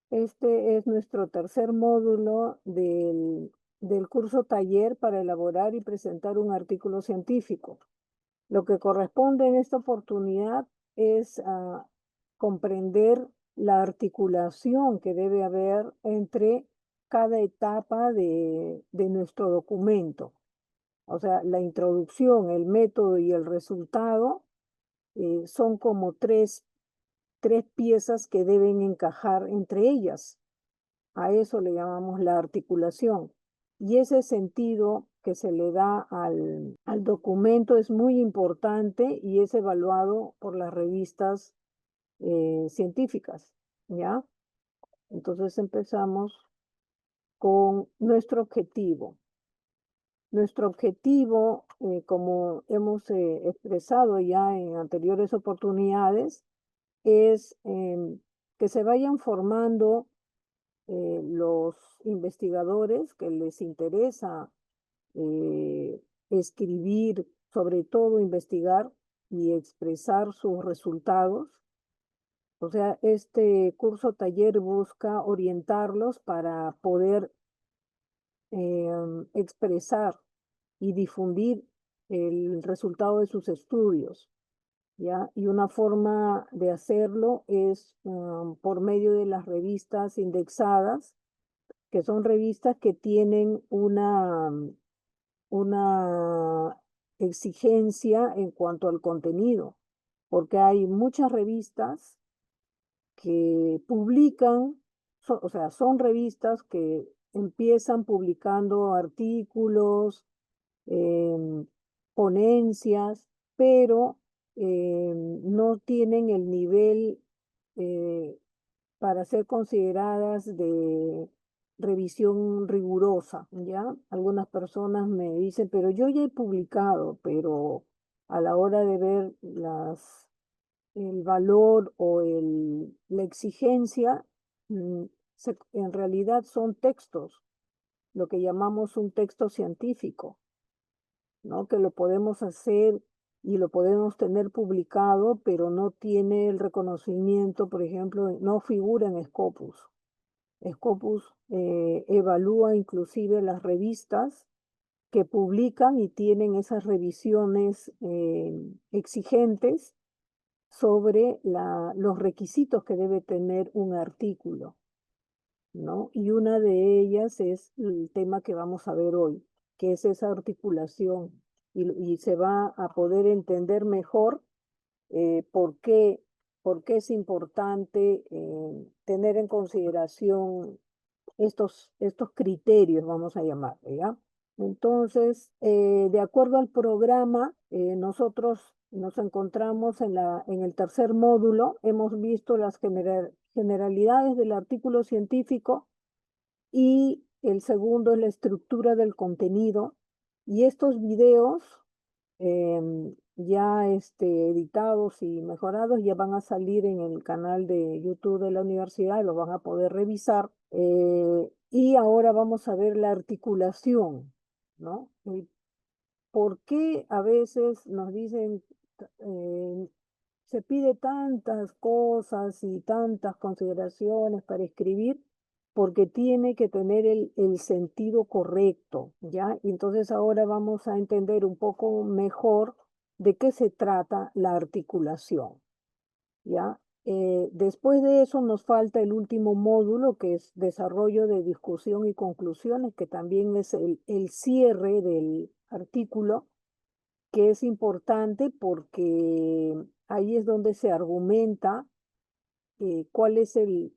Este es nuestro tercer módulo del curso taller para elaborar y presentar un artículo científico. Lo que corresponde en esta oportunidad es comprender la articulación que debe haber entre cada etapa de nuestro documento. O sea, la introducción, el método y el resultado son como tres piezas que deben encajar entre ellas. A eso le llamamos la articulación. Y ese sentido que se le da al documento es muy importante y es evaluado por las revistas científicas, ¿ya? Entonces empezamos con nuestro objetivo. Nuestro objetivo, como hemos expresado ya en anteriores oportunidades, es que se vayan formando los investigadores que les interesa escribir, sobre todo investigar y expresar sus resultados. O sea, este curso taller busca orientarlos para poder expresar y difundir el resultado de sus estudios, ¿ya? Y una forma de hacerlo es por medio de las revistas indexadas, que son revistas que tienen una exigencia en cuanto al contenido, porque hay muchas revistas que publican, o sea, son revistas que empiezan publicando artículos, em, ponencias, pero no tienen el nivel eh, para ser consideradas de revisión rigurosa, ¿ya? Algunas personas me dicen, pero yo ya he publicado, pero a la hora de ver el valor o la exigencia, mm, en realidad son textos, lo que llamamos un texto científico, ¿no? Que lo podemos hacer y lo podemos tener publicado, pero no tiene el reconocimiento, por ejemplo, no figura en Scopus. Scopus evalúa inclusive las revistas que publican y tienen esas revisiones exigentes sobre los requisitos que debe tener un artículo, ¿no? Y una de ellas es el tema que vamos a ver hoy, que es esa articulación, y se va a poder entender mejor eh, por qué, por qué es importante tener en consideración estos criterios, vamos a llamar, ¿ya? Entonces, de acuerdo al programa, nosotros nos encontramos en el tercer módulo, hemos visto las generalidades del artículo científico y el segundo es la estructura del contenido. Y estos videos ya editados y mejorados ya van a salir en el canal de YouTube de la universidad, lo van a poder revisar. Y ahora vamos a ver la articulación, ¿no? Y por qué a veces nos dicen, eh, se pide tantas cosas y tantas consideraciones para escribir, porque tiene que tener el sentido correcto, ¿ya? Y entonces ahora vamos a entender un poco mejor de qué se trata la articulación, ¿ya? Después de eso nos falta el último módulo, que es desarrollo de discusión y conclusiones, que también es el cierre del artículo, que es importante porque ahí es donde se argumenta cuál es el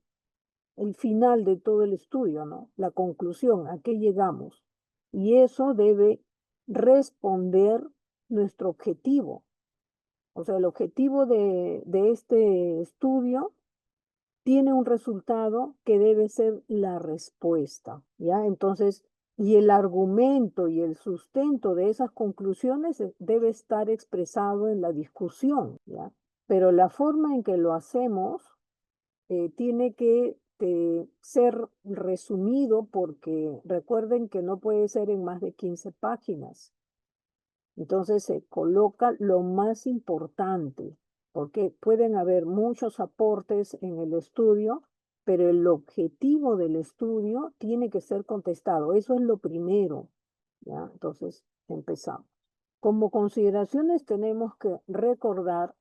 final de todo el estudio, ¿no? La conclusión, a qué llegamos. Y eso debe responder nuestro objetivo. O sea, el objetivo de este estudio tiene un resultado que debe ser la respuesta, ¿ya? Entonces, y el argumento y el sustento de esas conclusiones debe estar expresado en la discusión, ¿ya? Pero la forma en que lo hacemos tiene que ser resumido porque recuerden que no puede ser en más de 15 páginas. Entonces se coloca lo más importante, porque pueden haber muchos aportes en el estudio, pero el objetivo del estudio tiene que ser contestado. Eso es lo primero, ¿ya? Entonces, empezamos. Como consideraciones tenemos que recordar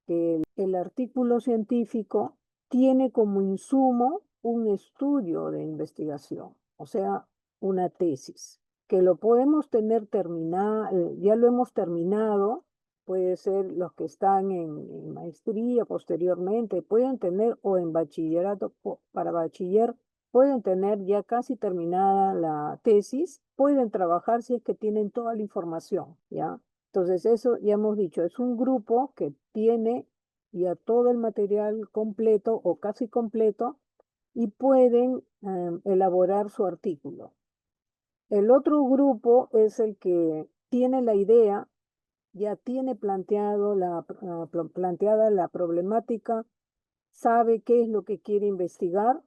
que el artículo científico tiene como insumo un estudio de investigación, o sea, una tesis, que lo podemos tener terminado, ya lo hemos terminado, puede ser los que están en maestría posteriormente, pueden tener, o en bachillerato, para bachiller, pueden tener ya casi terminada la tesis, pueden trabajar si es que tienen toda la información, ¿ya? Entonces, eso ya hemos dicho, es un grupo que tiene ya todo el material completo o casi completo y pueden elaborar su artículo. El otro grupo es el que tiene la idea, ya tiene planteada la problemática, sabe qué es lo que quiere investigar.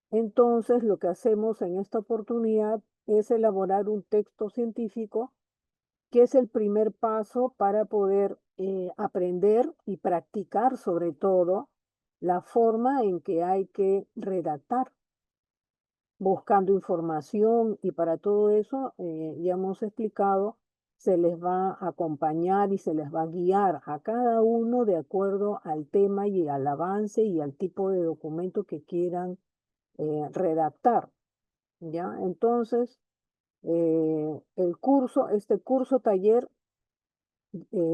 Entonces, lo que hacemos en esta oportunidad es elaborar un texto científico, que es el primer paso para poder aprender y practicar sobre todo la forma en que hay que redactar, buscando información, y para todo eso, ya hemos explicado, se les va a acompañar y se les va a guiar a cada uno de acuerdo al tema y al avance y al tipo de documento que quieran redactar, ¿ya? Entonces, este curso taller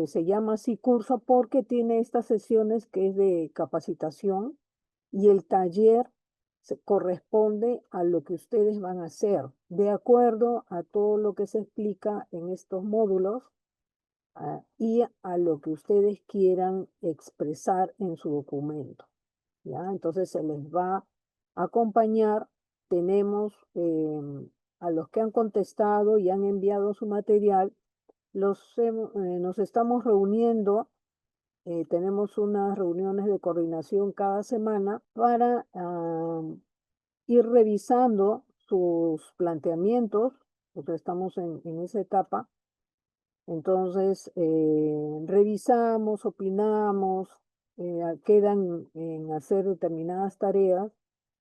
se llama así curso porque tiene estas sesiones que es de capacitación, y el taller corresponde a lo que ustedes van a hacer, de acuerdo a todo lo que se explica en estos módulos, y a lo que ustedes quieran expresar en su documento, ¿ya? Entonces se les va a acompañar. Tenemos a los que han contestado y han enviado su material, nos estamos reuniendo, tenemos unas reuniones de coordinación cada semana para ir revisando sus planteamientos, porque estamos en esa etapa. Entonces, revisamos, opinamos, quedan en hacer determinadas tareas,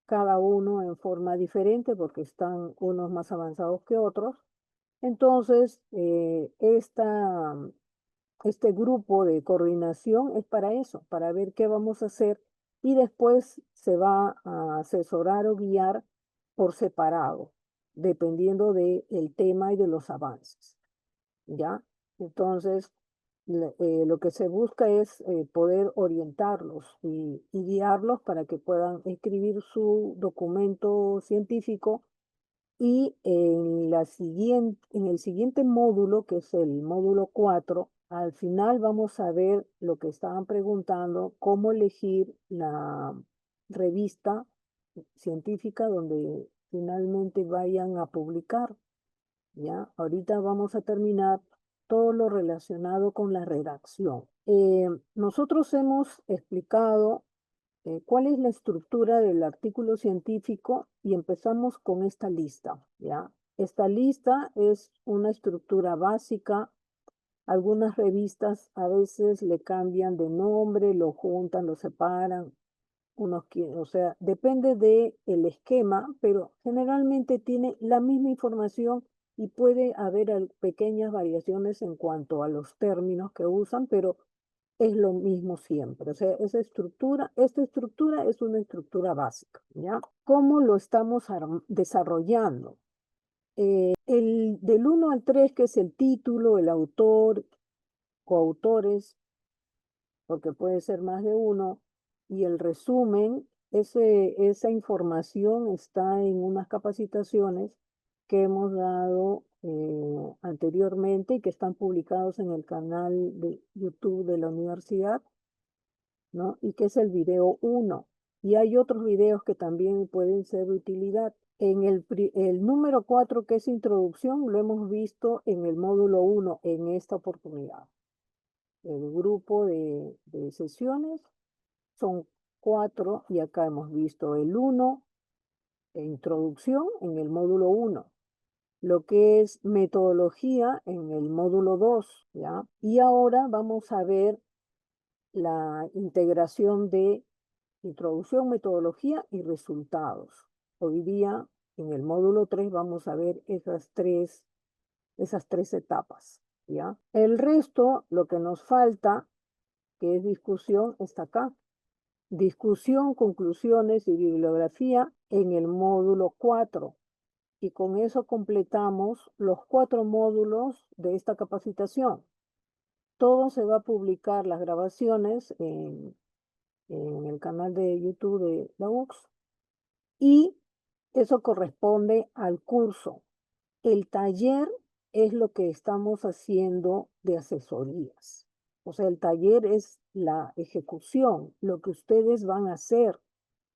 cada uno en forma diferente, porque están unos más avanzados que otros. Entonces, este grupo de coordinación es para eso, para ver qué vamos a hacer, y después se va a asesorar o guiar por separado, dependiendo del tema y de los avances, ¿ya? Entonces, lo que se busca es poder orientarlos y guiarlos para que puedan escribir su documento científico. Y en el siguiente módulo, que es el módulo 4, al final vamos a ver lo que estaban preguntando, cómo elegir la revista científica donde finalmente vayan a publicar, ¿ya? Ahorita vamos a terminar todo lo relacionado con la redacción. Nosotros hemos explicado cuál es la estructura del artículo científico y empezamos con esta lista, ¿ya? Esta lista es una estructura básica. Algunas revistas a veces le cambian de nombre, lo juntan, lo separan, o sea, depende del esquema, pero generalmente tiene la misma información y puede haber pequeñas variaciones en cuanto a los términos que usan, pero es lo mismo siempre. O sea, esta estructura es una estructura básica, ¿ya? ¿Cómo lo estamos desarrollando? Del 1 al 3, que es el título, el autor, coautores, porque puede ser más de uno, y el resumen, esa información está en unas capacitaciones que hemos dado anteriormente y que están publicados en el canal de YouTube de la universidad, ¿no? Y que es el video 1. Y hay otros videos que también pueden ser de utilidad. El número 4, que es introducción, lo hemos visto en el módulo 1 en esta oportunidad. El grupo de sesiones son 4, y acá hemos visto el 1, introducción en el módulo 1, lo que es metodología en el módulo 2, ¿ya? Y ahora vamos a ver la integración de Introducción, metodología y resultados. Hoy día, en el módulo 3, vamos a ver esas tres etapas, ¿ya? El resto, lo que nos falta, que es discusión, está acá. Discusión, conclusiones y bibliografía en el módulo 4. Y con eso completamos los 4 módulos de esta capacitación. Todo se va a publicar, las grabaciones, en el canal de YouTube de la UX. Y eso corresponde al curso. El taller es lo que estamos haciendo de asesorías. O sea, el taller es la ejecución, lo que ustedes van a hacer,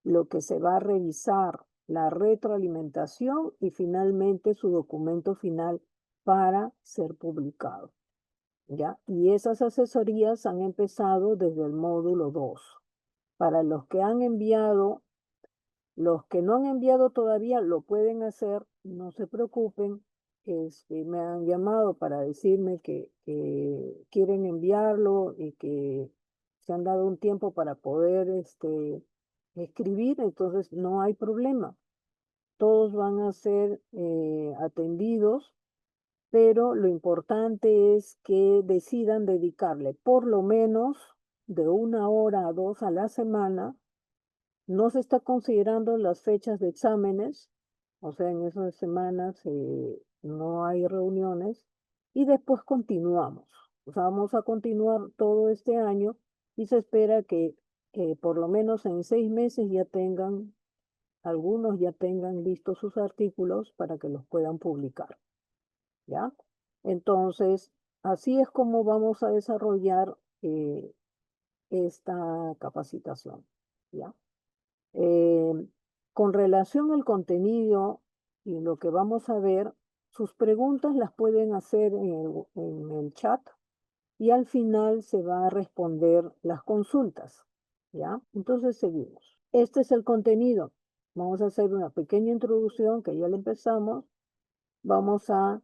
lo que se va a revisar, la retroalimentación y finalmente su documento final para ser publicado, ¿ya? Y esas asesorías han empezado desde el módulo 2. Para los que han enviado, los que no han enviado todavía lo pueden hacer, no se preocupen. Me han llamado para decirme que quieren enviarlo y que se han dado un tiempo para poder escribir, entonces no hay problema. Todos van a ser atendidos, pero lo importante es que decidan dedicarle por lo menos de 1 hora a 2 a la semana. No se está considerando las fechas de exámenes, o sea, en esas semanas no hay reuniones y después continuamos. O sea, vamos a continuar todo este año y se espera que por lo menos en 6 meses ya tengan, algunos ya tengan listos sus artículos para que los puedan publicar, ¿ya? Entonces, así es como vamos a desarrollar esta capacitación, ¿ya? Eh, con relación al contenido y lo que vamos a ver, sus preguntas las pueden hacer en el chat y al final se va a responder las consultas, ¿ya? Entonces seguimos. Este es el contenido. Vamos a hacer una pequeña introducción que ya le empezamos. Vamos a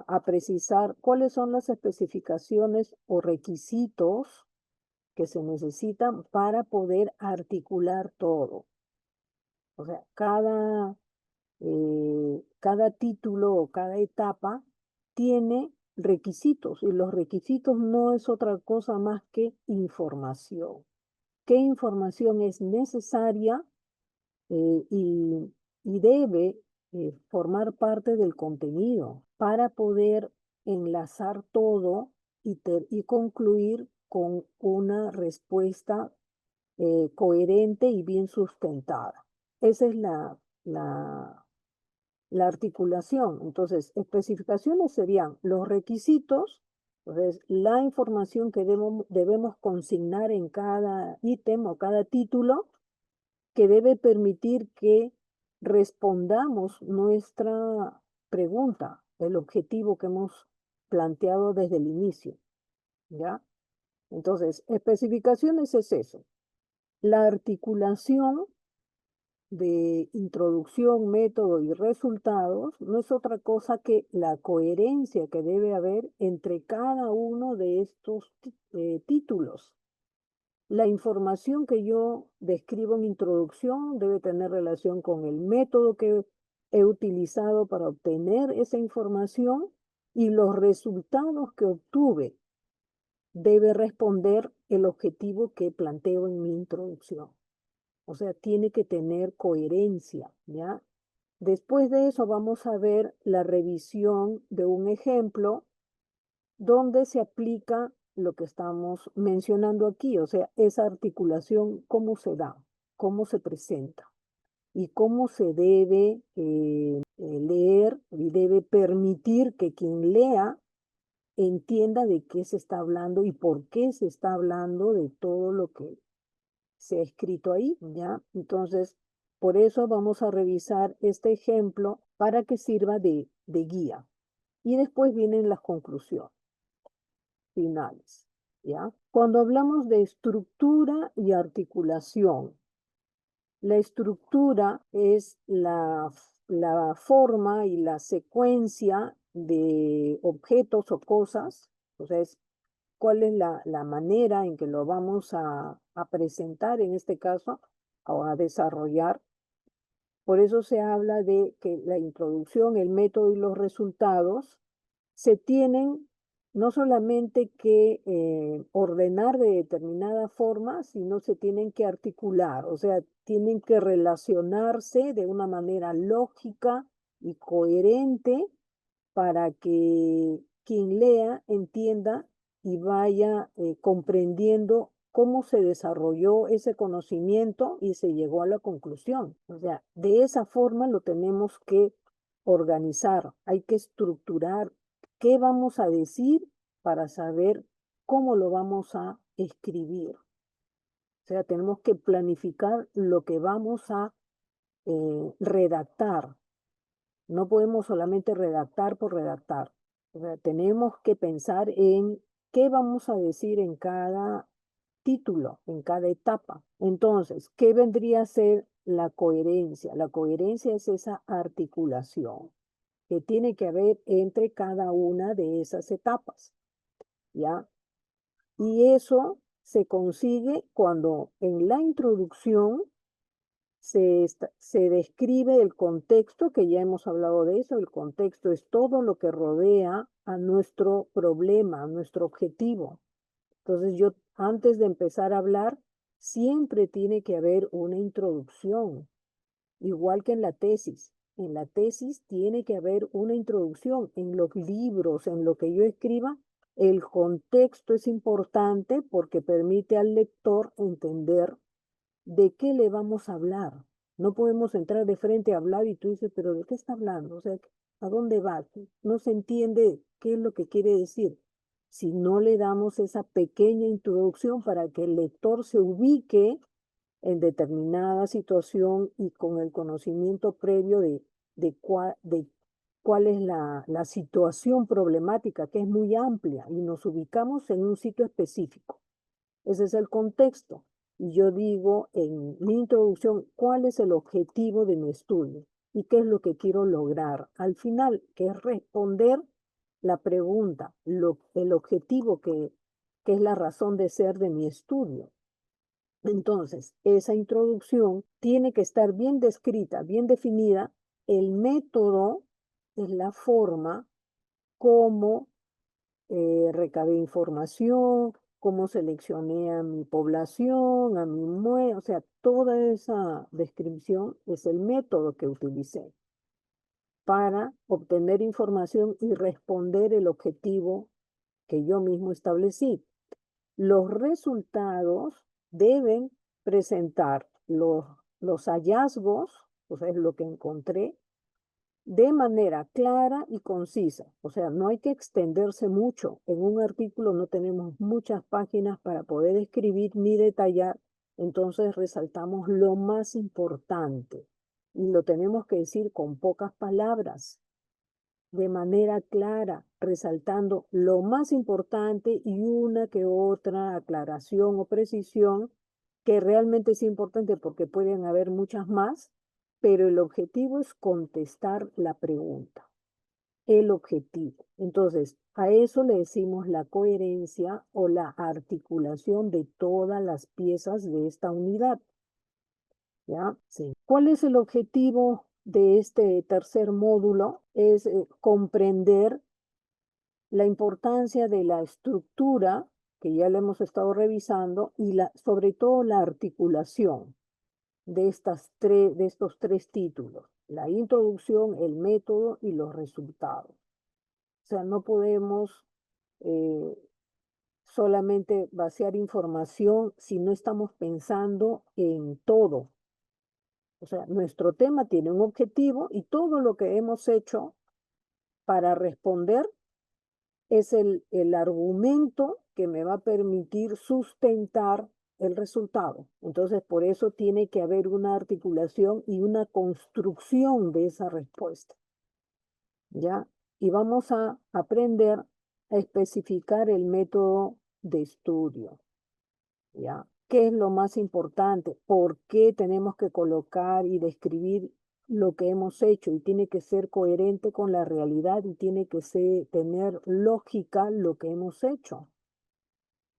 a precisar cuáles son las especificaciones o requisitos que se necesitan para poder articular todo. O sea, cada título o cada etapa tiene requisitos y los requisitos no es otra cosa más que información. ¿Qué información es necesaria y debe formar parte del contenido para poder enlazar todo y concluir con una respuesta coherente y bien sustentada? Esa es la articulación. Entonces, especificaciones serían los requisitos, entonces la información que debemos consignar en cada ítem o cada título que debe permitir que respondamos nuestra pregunta, el objetivo que hemos planteado desde el inicio, ¿ya? Entonces, especificaciones es eso. La articulación de introducción, método y resultados no es otra cosa que la coherencia que debe haber entre cada uno de estos títulos. La información que yo describo en introducción debe tener relación con el método que he utilizado para obtener esa información y los resultados que obtuve debe responder el objetivo que planteo en mi introducción. O sea, tiene que tener coherencia, ¿ya? Después de eso vamos a ver la revisión de un ejemplo donde se aplica lo que estamos mencionando aquí, o sea, esa articulación, cómo se da, cómo se presenta y cómo se debe leer y debe permitir que quien lea entienda de qué se está hablando y por qué se está hablando de todo lo que se ha escrito ahí, ¿ya? Entonces, por eso vamos a revisar este ejemplo para que sirva de guía. Y después vienen las conclusiones finales, ¿ya? Cuando hablamos de estructura y articulación, la estructura es la forma y la secuencia de objetos o cosas, o sea, es cuál es la manera en que lo vamos a presentar en este caso o a desarrollar. Por eso se habla de que la introducción, el método y los resultados se tienen no solamente que ordenar de determinada forma, sino se tienen que articular, o sea, tienen que relacionarse de una manera lógica y coherente para que quien lea entienda y vaya comprendiendo cómo se desarrolló ese conocimiento y se llegó a la conclusión. O sea, de esa forma lo tenemos que organizar, hay que estructurar qué vamos a decir para saber cómo lo vamos a escribir. O sea, tenemos que planificar lo que vamos a redactar. No podemos solamente redactar por redactar. O sea, tenemos que pensar en qué vamos a decir en cada título, en cada etapa. Entonces, ¿qué vendría a ser la coherencia? La coherencia es esa articulación que tiene que haber entre cada una de esas etapas, ¿ya? Y eso se consigue cuando en la introducción se describe el contexto, que ya hemos hablado de eso. El contexto es todo lo que rodea a nuestro problema, a nuestro objetivo. Entonces yo, antes de empezar a hablar, siempre tiene que haber una introducción, igual que en la tesis. En la tesis tiene que haber una introducción. En los libros, en lo que yo escriba, el contexto es importante porque permite al lector entender de qué le vamos a hablar. No podemos entrar de frente a hablar y tú dices, pero ¿de qué está hablando? O sea, ¿a dónde va? No se entiende qué es lo que quiere decir. Si no le damos esa pequeña introducción para que el lector se ubique en determinada situación y con el conocimiento previo de cuál es la situación problemática, que es muy amplia, y nos ubicamos en un sitio específico. Ese es el contexto. Y yo digo en mi introducción cuál es el objetivo de mi estudio y qué es lo que quiero lograr al final, que es responder la pregunta, el objetivo que es la razón de ser de mi estudio. Entonces, esa introducción tiene que estar bien descrita, bien definida. El método es la forma como recabé información, cómo seleccioné a mi población, o sea, toda esa descripción es el método que utilicé para obtener información y responder el objetivo que yo mismo establecí. Los resultados deben presentar los hallazgos, o sea, es lo que encontré, de manera clara y concisa. O sea, no hay que extenderse mucho. En un artículo no tenemos muchas páginas para poder escribir ni detallar, entonces resaltamos lo más importante y lo tenemos que decir con pocas palabras, de manera clara, resaltando lo más importante y una que otra aclaración o precisión que realmente es importante porque pueden haber muchas más, pero el objetivo es contestar la pregunta, el objetivo. Entonces, a eso le decimos la coherencia o la articulación de todas las piezas de esta unidad. ¿Ya? Sí. ¿Cuál es el objetivo de este tercer módulo? Es comprender la importancia de la estructura, que ya la hemos estado revisando, y sobre todo la articulación de estos tres títulos, la introducción, el método y los resultados. O sea, no podemos eh, solamente vaciar información si no estamos pensando en todo. O sea, nuestro tema tiene un objetivo y todo lo que hemos hecho para responder es el argumento que me va a permitir sustentar el resultado. Entonces, por eso tiene que haber una articulación y una construcción de esa respuesta, ¿ya? Y vamos a aprender a especificar el método de estudio, ¿ya? ¿Qué es lo más importante? ¿Por qué tenemos que colocar y describir lo que hemos hecho? Y tiene que ser coherente con la realidad y tiene que tener lógica lo que hemos hecho.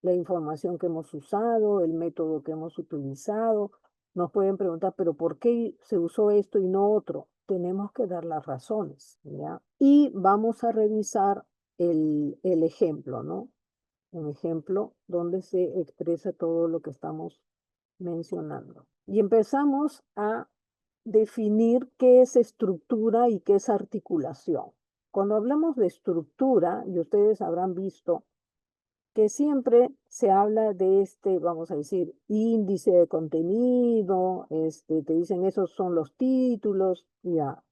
la información que hemos usado, el método que hemos utilizado. Nos pueden preguntar, pero ¿por qué se usó esto y no otro? Tenemos que dar las razones, ¿ya? Y vamos a revisar el ejemplo, ¿no? Un ejemplo donde se expresa todo lo que estamos mencionando. Y empezamos a definir qué es estructura y qué es articulación. Cuando hablamos de estructura, y ustedes habrán visto que siempre se habla de este, vamos a decir, índice de contenido, te dicen esos son los títulos, ya.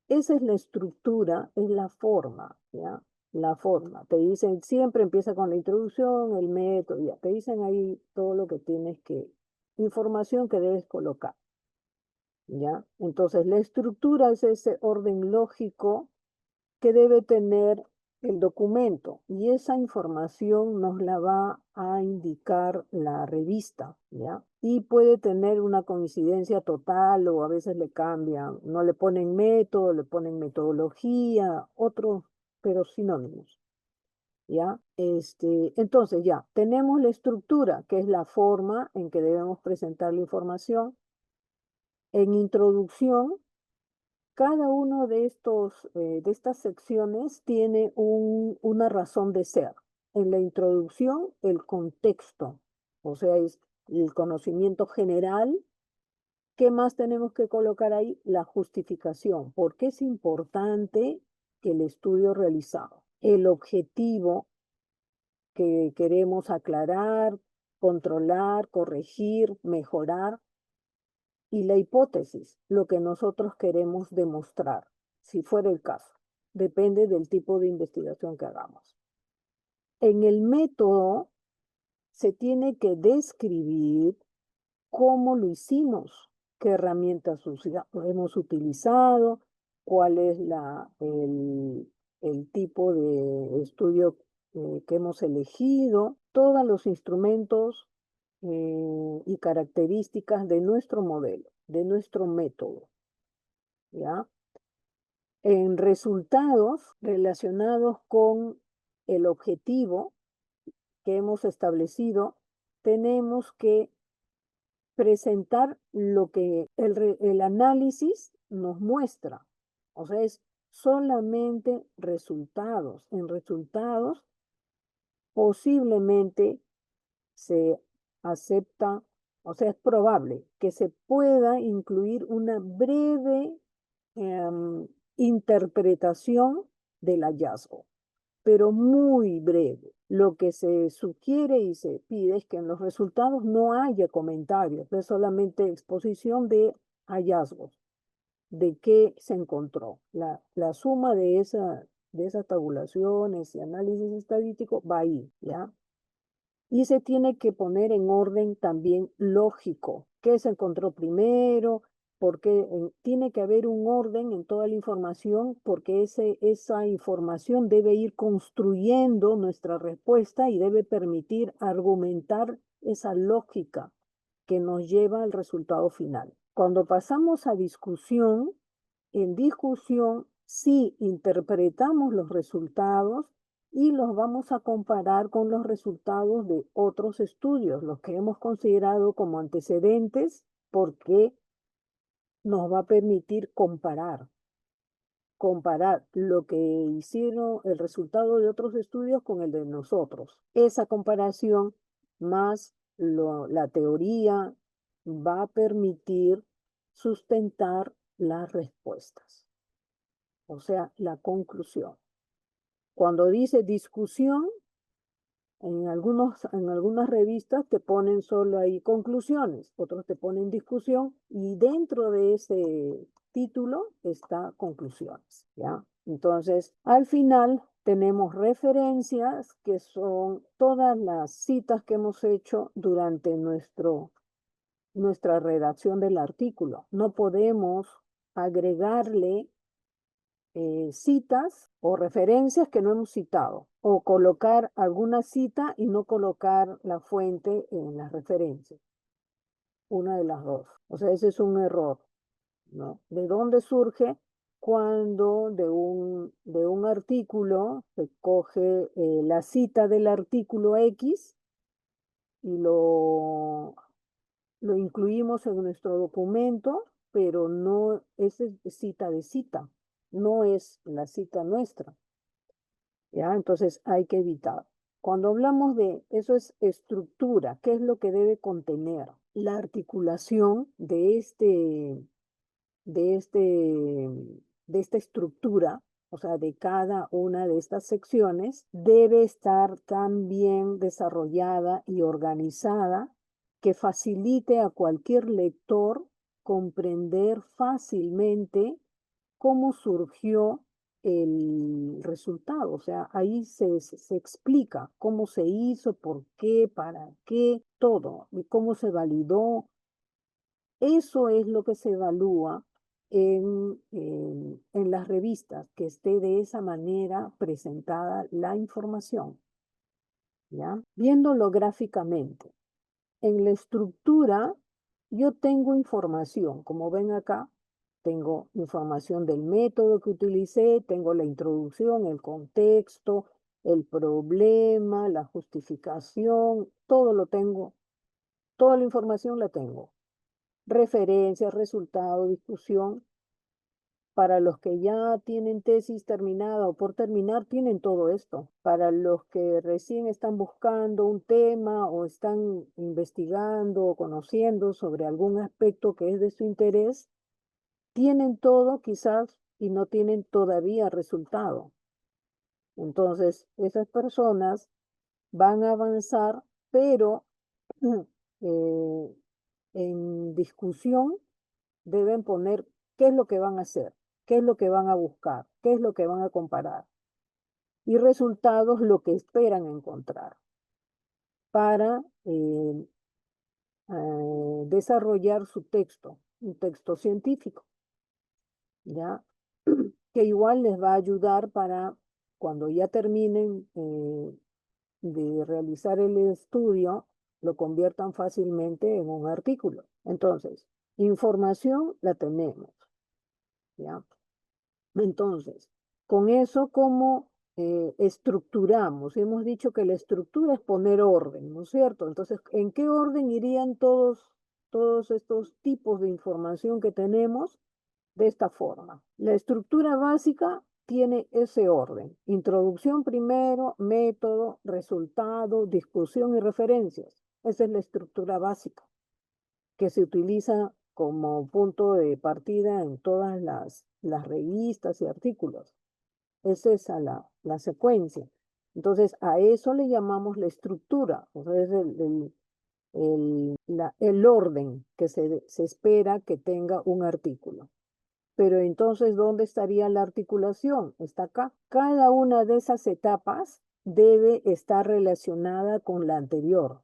Esa es la estructura, es la forma, ya. La forma. Te dicen, siempre empieza con la introducción, el método, ya. Te dicen ahí todo lo que tienes que, información que debes colocar, ya. Entonces, la estructura es ese orden lógico que debe tener el documento y esa información nos la va a indicar la revista, ¿ya? Y puede tener una coincidencia total o a veces le cambian, no le ponen método, le ponen metodología, otros, pero sinónimos, ¿ya? Entonces ya, tenemos la estructura, que es la forma en que debemos presentar la información. En introducción, cada uno de de estas secciones tiene una razón de ser. En la introducción, el contexto, o sea, es el conocimiento general. ¿Qué más tenemos que colocar ahí? La justificación. ¿Por qué es importante que el estudio realizado? El objetivo que queremos aclarar, controlar, corregir, mejorar y la hipótesis, lo que nosotros queremos demostrar, si fuera el caso. Depende del tipo de investigación que hagamos. En el método se tiene que describir cómo lo hicimos, qué herramientas hemos utilizado, cuál es el tipo de estudio que hemos elegido, todos los instrumentos y características de nuestro modelo, de nuestro método, ¿ya? En resultados relacionados con el objetivo que hemos establecido, tenemos que presentar lo que el análisis nos muestra. O sea, es solamente resultados. En resultados, posiblemente se acepta, o sea, es probable que se pueda incluir una breve interpretación del hallazgo, pero muy breve. Lo que se sugiere y se pide es que en los resultados no haya comentarios, es solamente exposición de hallazgos, de qué se encontró. La suma de esas tabulaciones y análisis estadístico va ahí, ¿ya? Y se tiene que poner en orden también lógico. ¿Qué se encontró primero? Porque tiene que haber un orden en toda la información porque esa información debe ir construyendo nuestra respuesta y debe permitir argumentar esa lógica que nos lleva al resultado final. Cuando pasamos a discusión, en discusión sí interpretamos los resultados y los vamos a comparar con los resultados de otros estudios, los que hemos considerado como antecedentes, porque nos va a permitir comparar lo que hicieron, el resultado de otros estudios con el de nosotros. Esa comparación más la teoría va a permitir sustentar las respuestas, o sea, la conclusión. Cuando dice discusión, en algunas revistas te ponen solo ahí conclusiones, otros te ponen discusión y dentro de ese título está conclusiones, ¿ya? Entonces, al final tenemos referencias que son todas las citas que hemos hecho durante nuestra redacción del artículo. No podemos agregarle citas o referencias que no hemos citado, o colocar alguna cita y no colocar la fuente en las referencias. Una de las dos. O sea, ese es un error, ¿no? ¿De dónde surge? Cuando de un artículo se coge la cita del artículo X y lo incluimos en nuestro documento, pero no es cita de cita, no es la cita nuestra, ¿ya? Entonces hay que evitar. Cuando hablamos de eso es estructura, ¿qué es lo que debe contener? La articulación de este, de esta estructura, o sea, de cada una de estas secciones, debe estar tan bien desarrollada y organizada que facilite a cualquier lector comprender fácilmente cómo surgió el resultado. O sea, ahí se explica cómo se hizo, por qué, para qué, todo, y cómo se validó. Eso es lo que se evalúa en las revistas, que esté de esa manera presentada la información, ¿ya? Viéndolo gráficamente. En la estructura, yo tengo información, como ven acá, tengo información del método que utilicé, tengo la introducción, el contexto, el problema, la justificación, todo lo tengo, toda la información la tengo. Referencias, resultado, discusión. Para los que ya tienen tesis terminada o por terminar, tienen todo esto. Para los que recién están buscando un tema o están investigando o conociendo sobre algún aspecto que es de su interés, tienen todo quizás y no tienen todavía resultado. Entonces, esas personas van a avanzar, pero eh, en discusión deben poner qué es lo que van a hacer, qué es lo que van a buscar, qué es lo que van a comparar y resultados lo que esperan encontrar para desarrollar su texto, un texto científico, ¿ya? Que igual les va a ayudar para cuando ya terminen de realizar el estudio, lo conviertan fácilmente en un artículo. Entonces, información la tenemos, ¿ya? Entonces, con eso, ¿cómo estructuramos? Hemos dicho que la estructura es poner orden, ¿no es cierto? Entonces, ¿en qué orden irían todos estos tipos de información que tenemos? De esta forma. La estructura básica tiene ese orden. Introducción primero, método, resultado, discusión y referencias. Esa es la estructura básica que se utiliza como punto de partida en todas las revistas y artículos. Es esa la secuencia. Entonces, a eso le llamamos la estructura, o sea, es el orden que se espera que tenga un artículo. Pero entonces, ¿dónde estaría la articulación? Está acá. Cada una de esas etapas debe estar relacionada con la anterior.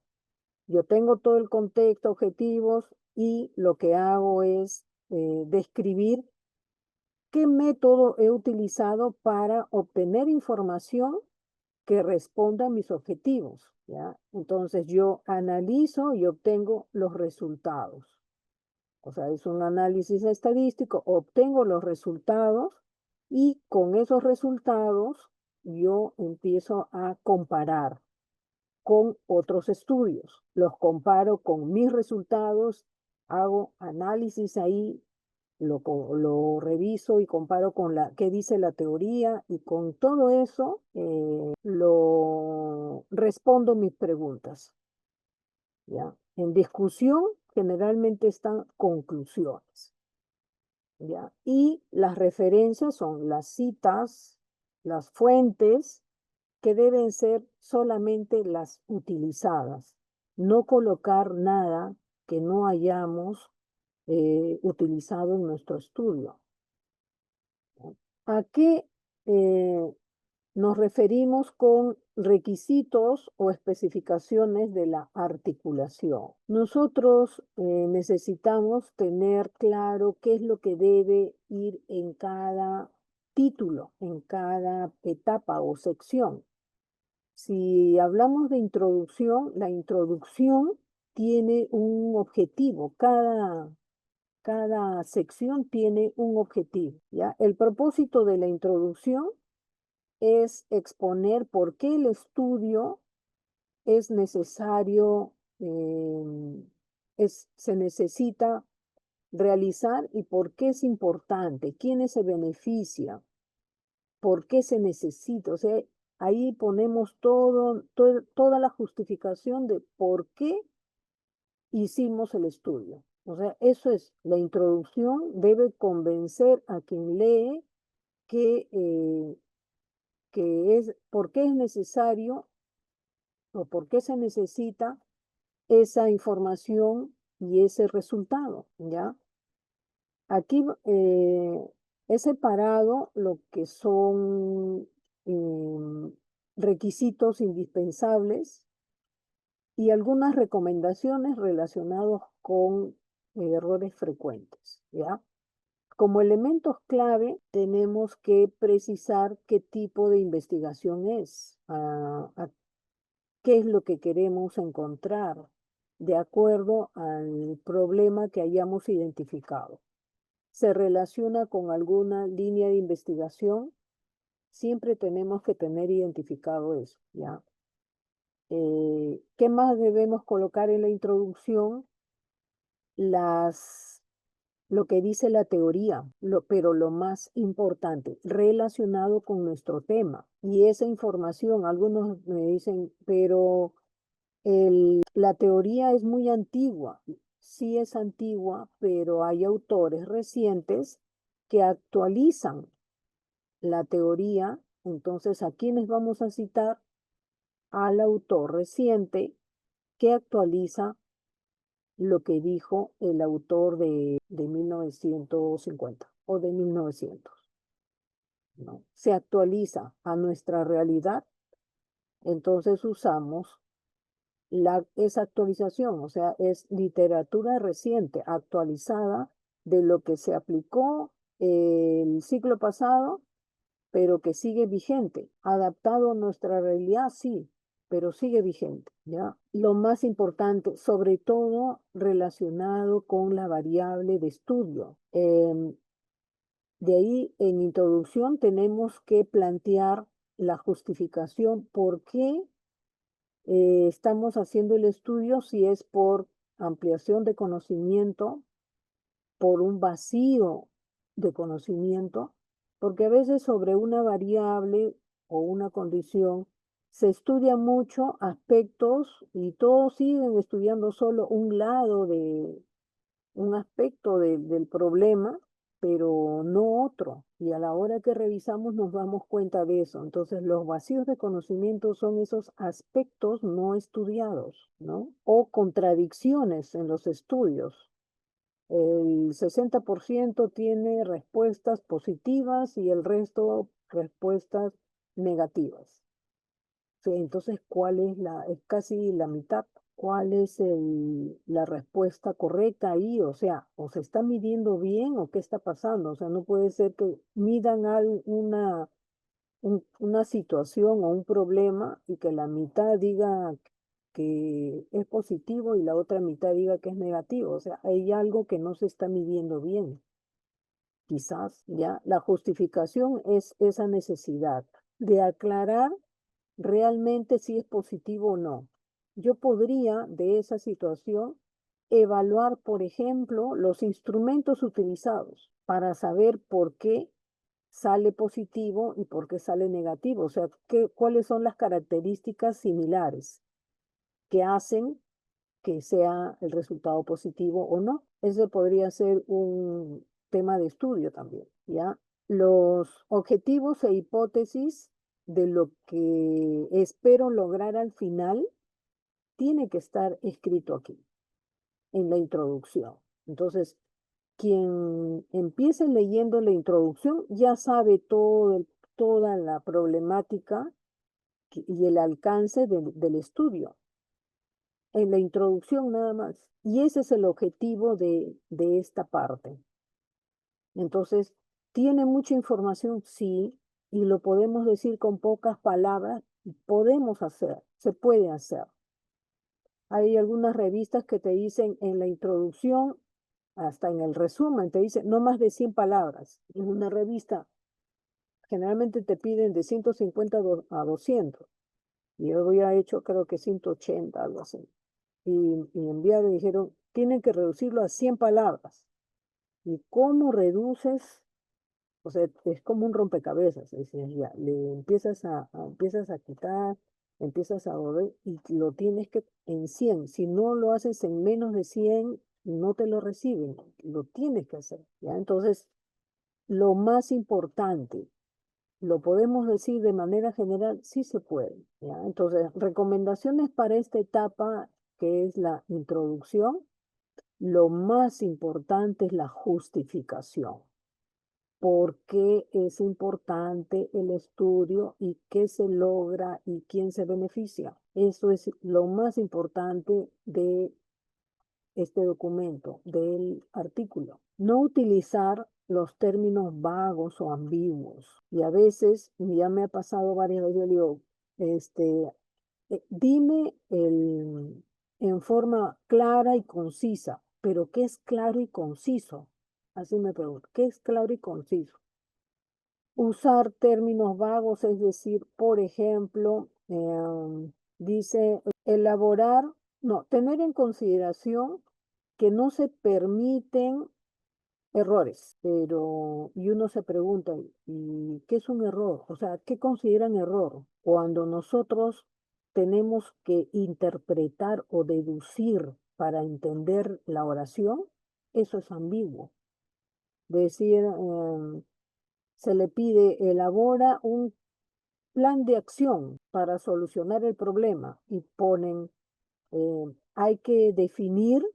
Yo tengo todo el contexto, objetivos, y lo que hago es describir qué método he utilizado para obtener información que responda a mis objetivos, ¿ya? Entonces yo analizo y obtengo los resultados. O sea, es un análisis estadístico, obtengo los resultados y con esos resultados yo empiezo a comparar con otros estudios. Los comparo con mis resultados, hago análisis ahí, lo reviso y comparo con qué dice la teoría y con todo eso lo respondo mis preguntas. ¿Ya? En discusión generalmente están conclusiones. ¿Ya? Y las referencias son las citas, las fuentes, que deben ser solamente las utilizadas, no colocar nada que no hayamos utilizado en nuestro estudio. ¿A qué nos referimos con requisitos o especificaciones de la articulación? Nosotros necesitamos tener claro qué es lo que debe ir en cada título, en cada etapa o sección. Si hablamos de introducción, la introducción tiene un objetivo, cada sección tiene un objetivo, ¿ya? El propósito de la introducción es exponer por qué el estudio es necesario se necesita realizar y por qué es importante, quiénes se benefician, por qué se necesita. O sea, ahí ponemos toda la justificación de por qué hicimos el estudio. O sea, eso es, la introducción debe convencer a quien lee que, por qué es necesario o por qué se necesita esa información y ese resultado, ¿ya? Aquí he separado lo que son requisitos indispensables y algunas recomendaciones relacionados con errores frecuentes, ¿ya? Como elementos clave, tenemos que precisar qué tipo de investigación es, qué es lo que queremos encontrar de acuerdo al problema que hayamos identificado. Se relaciona con alguna línea de investigación, siempre tenemos que tener identificado eso, ¿ya? ¿Qué más debemos colocar en la introducción? Lo que dice la teoría, pero lo más importante, relacionado con nuestro tema. Y esa información, algunos me dicen, pero la teoría es muy antigua. Sí es antigua, pero hay autores recientes que actualizan la teoría. Entonces, ¿a quiénes vamos a citar? Al autor reciente que actualiza lo que dijo el autor de 1950 o de 1900, ¿no? Se actualiza a nuestra realidad, entonces usamos esa actualización, o sea, es literatura reciente, actualizada de lo que se aplicó el siglo pasado, pero que sigue vigente, adaptado a nuestra realidad, sí, pero sigue vigente, ¿ya? Lo más importante, sobre todo relacionado con la variable de estudio. De ahí, en introducción, tenemos que plantear la justificación por qué estamos haciendo el estudio, si es por ampliación de conocimiento, por un vacío de conocimiento, porque a veces sobre una variable o una condición se estudia mucho aspectos y todos siguen estudiando solo un lado de un aspecto del problema, pero no otro. Y a la hora que revisamos nos damos cuenta de eso. Entonces, los vacíos de conocimiento son esos aspectos no estudiados, ¿no? O contradicciones en los estudios. El 60% tiene respuestas positivas y el resto respuestas negativas. Sí, entonces, ¿cuál es es casi la mitad? ¿Cuál es la respuesta correcta ahí? O sea, o se está midiendo bien o qué está pasando. O sea, no puede ser que midan una situación o un problema y que la mitad diga que es positivo y la otra mitad diga que es negativo. O sea, hay algo que no se está midiendo bien. Quizás, ¿ya? La justificación es esa necesidad de aclarar realmente si es positivo o no. Yo podría de esa situación evaluar, por ejemplo, los instrumentos utilizados para saber por qué sale positivo y por qué sale negativo. O sea, cuáles son las características similares que hacen que sea el resultado positivo o no. Ese podría ser un tema de estudio también, ¿ya? Los objetivos e hipótesis de lo que espero lograr al final tiene que estar escrito aquí, en la introducción. Entonces, quien empiece leyendo la introducción ya sabe toda la problemática y el alcance del estudio. En la introducción nada más. Y ese es el objetivo de esta parte. Entonces, ¿tiene mucha información? Sí, y lo podemos decir con pocas palabras, podemos hacer, se puede hacer. Hay algunas revistas que te dicen en la introducción, hasta en el resumen, te dicen no más de 100 palabras. En una revista generalmente te piden de 150 a 200. Y yo había hecho creo que 180, algo así. y enviaron y dijeron, tienen que reducirlo a 100 palabras. ¿Y cómo reduces? O sea, es como un rompecabezas. Es decir, ya, le empiezas a quitar, empiezas a volver y lo tienes que en 100. Si no lo haces en menos de 100, no te lo reciben. Lo tienes que hacer, ¿ya? Entonces, lo más importante, lo podemos decir de manera general, sí se puede, ¿ya? Entonces, recomendaciones para esta etapa, que es la introducción, lo más importante es la justificación. ¿Por qué es importante el estudio y qué se logra y quién se beneficia? Eso es lo más importante de este documento, del artículo. No utilizar los términos vagos o ambiguos. Y a veces, ya me ha pasado varias veces, yo digo, dime en forma clara y concisa, pero ¿qué es claro y conciso? Así me pregunto, ¿qué es claro y conciso? Usar términos vagos, es decir, por ejemplo, dice elaborar, no, tener en consideración que no se permiten errores, pero, y uno se pregunta, ¿y qué es un error? O sea, ¿qué consideran error? Cuando nosotros tenemos que interpretar o deducir para entender la oración, eso es ambiguo. Decir, se le pide, elabora un plan de acción para solucionar el problema y ponen, hay que definir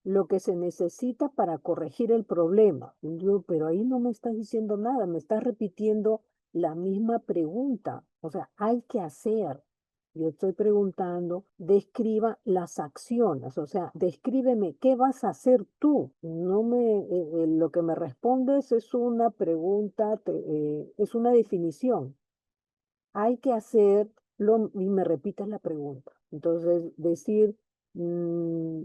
lo que se necesita para corregir el problema. Y yo, pero ahí no me estás diciendo nada, me estás repitiendo la misma pregunta. O sea, hay que hacer. Yo estoy preguntando, describa las acciones, o sea, descríbeme qué vas a hacer tú. No lo que me respondes es una pregunta, es una definición. Hay que hacerlo y me repitas la pregunta. Entonces, decir, mm,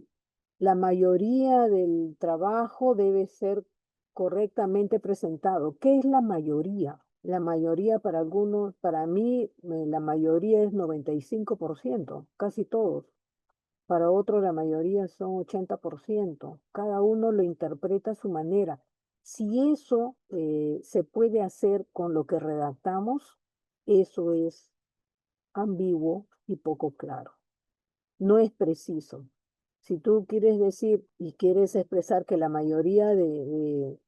la mayoría del trabajo debe ser correctamente presentado. ¿Qué es la mayoría? La mayoría para algunos, para mí, la mayoría es 95%, casi todos. Para otros, la mayoría son 80%. Cada uno lo interpreta a su manera. Si eso se puede hacer con lo que redactamos, eso es ambiguo y poco claro. No es preciso. Si tú quieres decir y quieres expresar que la mayoría de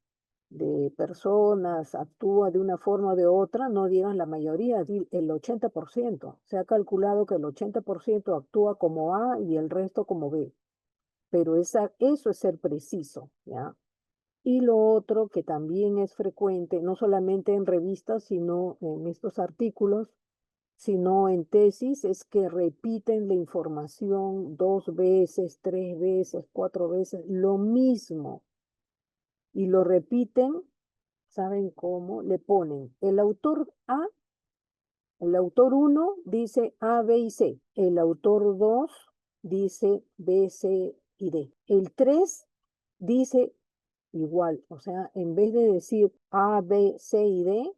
personas actúa de una forma o de otra, no digas la mayoría, di el 80%. Se ha calculado que el 80% actúa como A y el resto como B. Pero eso es ser preciso, ¿ya? Y lo otro que también es frecuente, no solamente en revistas, sino en estos artículos, sino en tesis, es que repiten la información 2 veces, 3 veces, 4 veces, lo mismo. Y lo repiten, ¿saben cómo? Le ponen el autor A, el autor uno dice A, B y C. El autor 2 dice B, C y D. El 3 dice igual, o sea, en vez de decir A, B, C y D,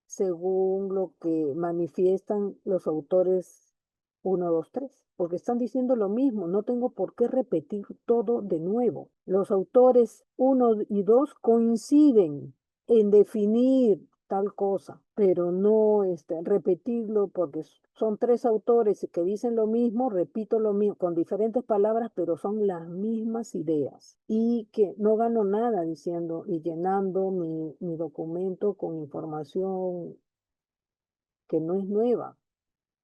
según lo que manifiestan los autores uno, 2, 3, porque están diciendo lo mismo, no tengo por qué repetir todo de nuevo. Los autores uno y 2 coinciden en definir tal cosa, pero no repetirlo porque son tres autores que dicen lo mismo, repito lo mismo, con diferentes palabras, pero son las mismas ideas. Y que no gano nada diciendo y llenando mi documento con información que no es nueva.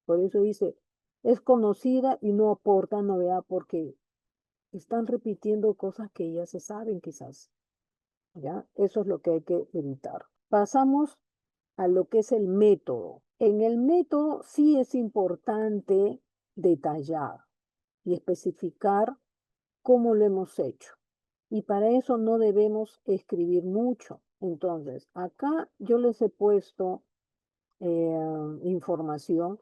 Por eso dice, es conocida y no aporta novedad porque están repitiendo cosas que ya se saben quizás. ¿Ya? Eso es lo que hay que evitar. Pasamos a lo que es el método. En el método sí es importante detallar y especificar cómo lo hemos hecho. Y para eso no debemos escribir mucho. Entonces, acá yo les he puesto información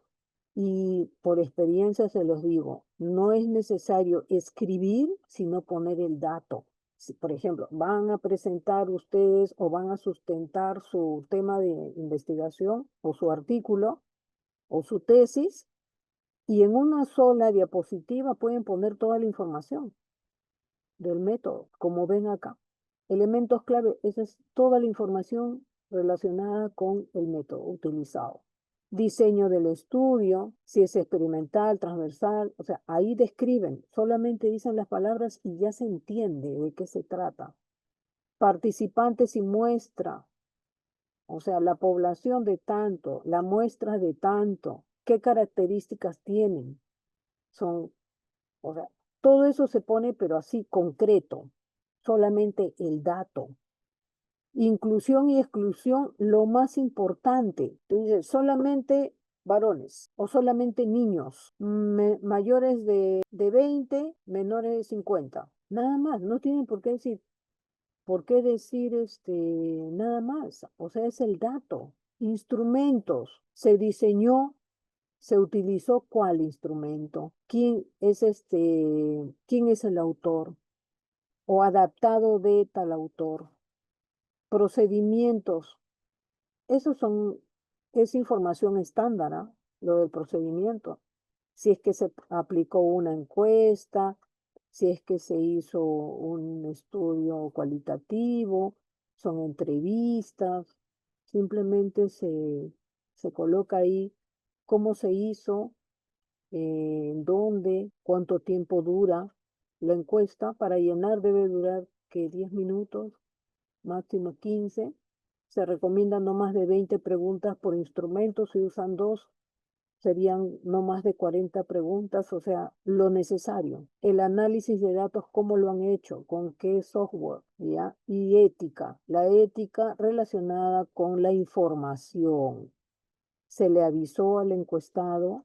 y por experiencia se los digo, no es necesario escribir, sino poner el dato. Si, por ejemplo, van a presentar ustedes o van a sustentar su tema de investigación o su artículo o su tesis, Y en una sola diapositiva pueden poner toda la información del método, como ven acá. Elementos clave, esa es toda la información relacionada con el método utilizado. Diseño del estudio, si es experimental, transversal, o sea, ahí describen, solamente dicen las palabras y ya se entiende de qué se trata. Participantes y muestra, o sea, la población de tanto, la muestra de tanto, qué características tienen, son, o sea, todo eso se pone, pero así concreto, solamente el dato. Inclusión y exclusión, lo más importante. Tú dices, solamente varones o solamente niños, mayores de 20, menores de 50. Nada más, no tienen por qué decir nada más. O sea, es el dato. Instrumentos. Se diseñó, se utilizó cuál instrumento. ¿Quién es el autor? O adaptado de tal autor. Procedimientos. Esos son, es información estándar, ¿ah? Lo del procedimiento. Si es que se aplicó una encuesta, si es que se hizo un estudio cualitativo, son entrevistas, simplemente se coloca ahí cómo se hizo, en dónde, cuánto tiempo dura la encuesta. Para llenar debe durar que 10 minutos, máximo 15. Se recomiendan no más de 20 preguntas por instrumento. Si usan dos, serían no más de 40 preguntas, o sea, lo necesario. El análisis de datos, cómo lo han hecho, con qué software, ¿ya? Y ética, la ética relacionada con la información. Se le avisó al encuestado,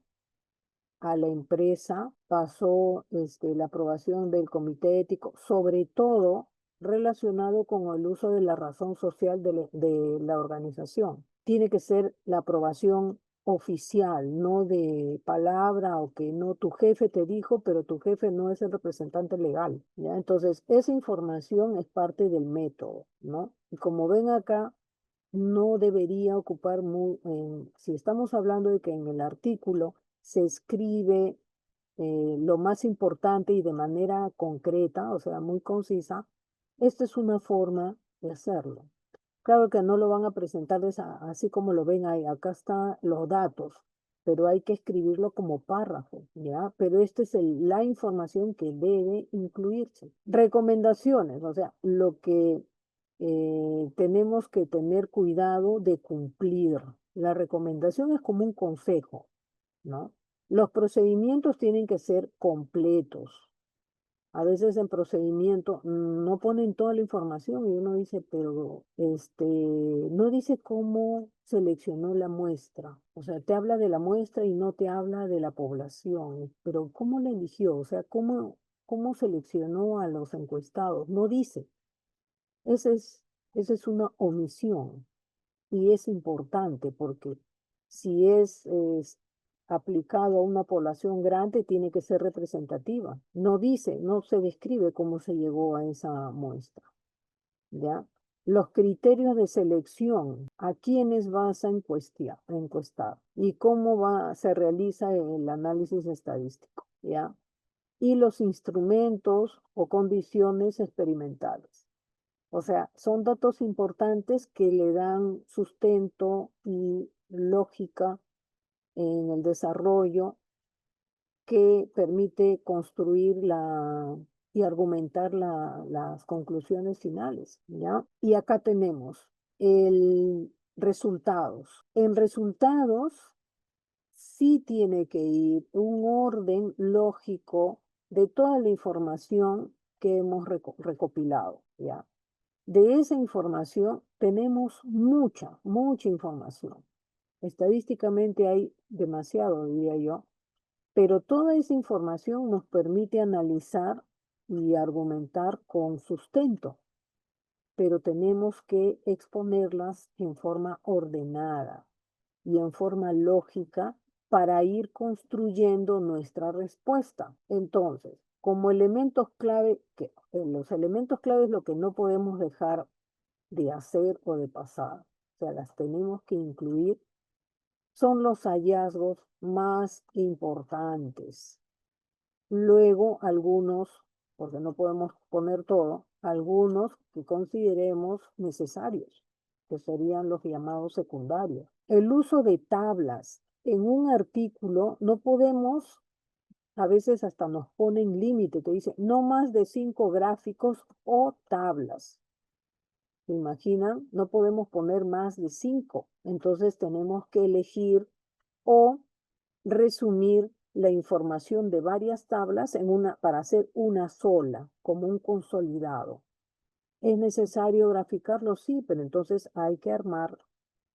a la empresa, pasó la aprobación del comité ético, sobre todo relacionado con el uso de la razón social de la organización. Tiene que ser la aprobación oficial, no de palabra o que no tu jefe te dijo, pero tu jefe no es el representante legal, ¿ya? Entonces, esa información es parte del método, ¿no? Y como ven acá, no debería ocupar si estamos hablando de que en el artículo se escribe lo más importante y de manera concreta, o sea, muy concisa, esta es una forma de hacerlo. Claro que no lo van a presentar así como lo ven ahí, acá están los datos, pero hay que escribirlo como párrafo, ¿ya? Pero esta es la información que debe incluirse. Recomendaciones, o sea, lo que tenemos que tener cuidado de cumplir. La recomendación es como un consejo, ¿no? Los procedimientos tienen que ser completos. A veces en procedimiento no ponen toda la información y uno dice, pero no dice cómo seleccionó la muestra. O sea, te habla de la muestra y no te habla de la población. Pero ¿cómo la eligió? O sea, ¿cómo seleccionó a los encuestados? No dice. Esa es, esa es una omisión y es importante porque si es aplicado a una población grande, tiene que ser representativa. No dice, no se describe cómo se llegó a esa muestra, ¿ya? Los criterios de selección, a quiénes vas a encuestar y se realiza el análisis estadístico, ¿ya? Y los instrumentos o condiciones experimentales. O sea, son datos importantes que le dan sustento y lógica en el desarrollo que permite construir y argumentar las conclusiones finales, ¿ya? Y acá tenemos el resultados. En resultados sí tiene que ir un orden lógico de toda la información que hemos recopilado, ¿ya? De esa información tenemos mucha información. Estadísticamente hay demasiado, diría yo, pero toda esa información nos permite analizar y argumentar con sustento, pero tenemos que exponerlas en forma ordenada y en forma lógica para ir construyendo nuestra respuesta. Entonces, como elementos clave, los elementos clave es lo que no podemos dejar de hacer o de pasar. O sea, las tenemos que incluir. son los hallazgos más importantes. Luego, algunos, porque no podemos poner todo, algunos que consideremos necesarios, que serían los llamados secundarios. El uso de tablas en un artículo no podemos, a veces hasta nos ponen límite, te dice no más de 5 gráficos o tablas. ¿Se imaginan? No podemos poner más de 5. Entonces tenemos que elegir o resumir la información de varias tablas en para hacer una sola, como un consolidado. ¿Es necesario graficarlo? Sí, pero entonces hay que armar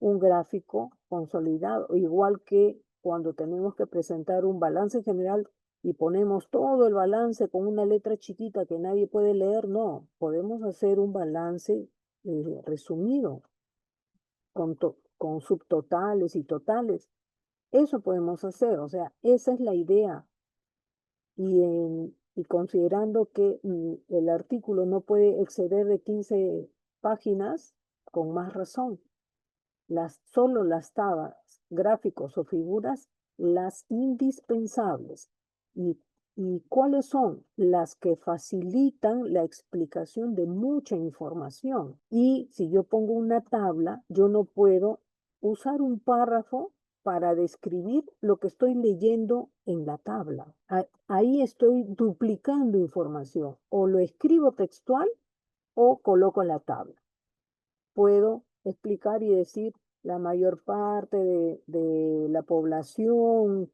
un gráfico consolidado, igual que cuando tenemos que presentar un balance general y ponemos todo el balance con una letra chiquita que nadie puede leer. No, podemos hacer un balance resumido con subtotales y totales. Eso podemos hacer, o sea, esa es la idea. Y considerando que el artículo no puede exceder de 15 páginas, con más razón. Solo las tablas, gráficos o figuras, las indispensables. ¿Y, y cuáles son? Las que facilitan la explicación de mucha información. Y si yo pongo una tabla, yo no puedo usar un párrafo para describir lo que estoy leyendo en la tabla. Ahí estoy duplicando información. O lo escribo textual o coloco en la tabla. Puedo explicar y decir la mayor parte de la población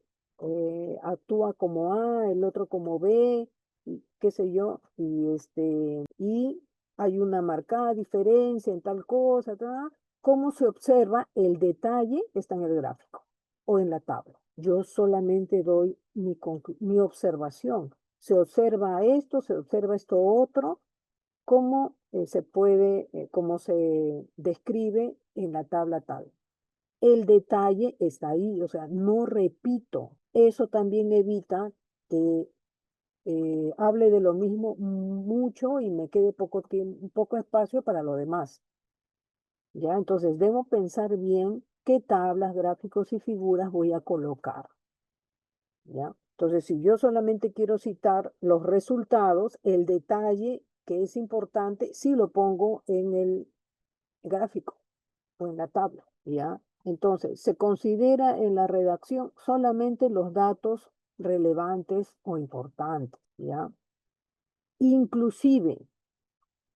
actúa como A, el otro como B, y qué sé yo, y hay una marcada diferencia en tal cosa, ¿cómo se observa? El detalle está en el gráfico o en la tabla. Yo solamente doy mi observación. Se observa esto, se observa esto otro, cómo cómo se describe en la tabla tal. El detalle está ahí, o sea, no repito. Eso también evita que hable de lo mismo mucho y me quede poco tiempo, poco espacio para lo demás. ¿Ya? Entonces, debo pensar bien qué tablas, gráficos y figuras voy a colocar. ¿Ya? Entonces, si yo solamente quiero citar los resultados, el detalle que es importante, sí lo pongo en el gráfico o en la tabla, ¿ya? Entonces, se considera en la redacción solamente los datos relevantes o importantes, ¿ya? Inclusive,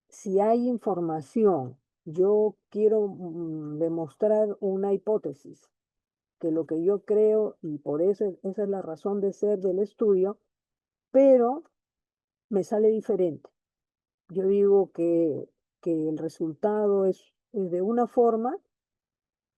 si hay información, yo quiero demostrar una hipótesis, que lo que yo creo, y por eso esa es la razón de ser del estudio, pero me sale diferente. Yo digo que el resultado es de una forma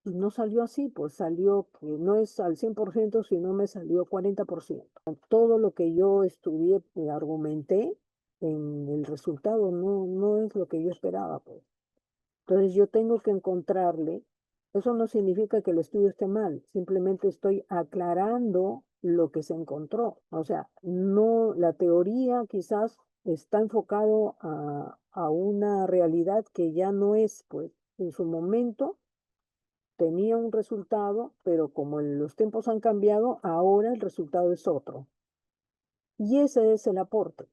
y no salió así, pues salió que no es al 100%, sino me salió 40%. Todo lo que yo estudié y argumenté en el resultado no es lo que yo esperaba, pues. Entonces yo tengo que encontrarle, eso no significa que el estudio esté mal, simplemente estoy aclarando lo que se encontró. O sea, no, la teoría quizás está enfocado a una realidad que ya no es, pues, en su momento tenía un resultado, pero como los tiempos han cambiado, ahora el resultado es otro. Y ese es el aporte,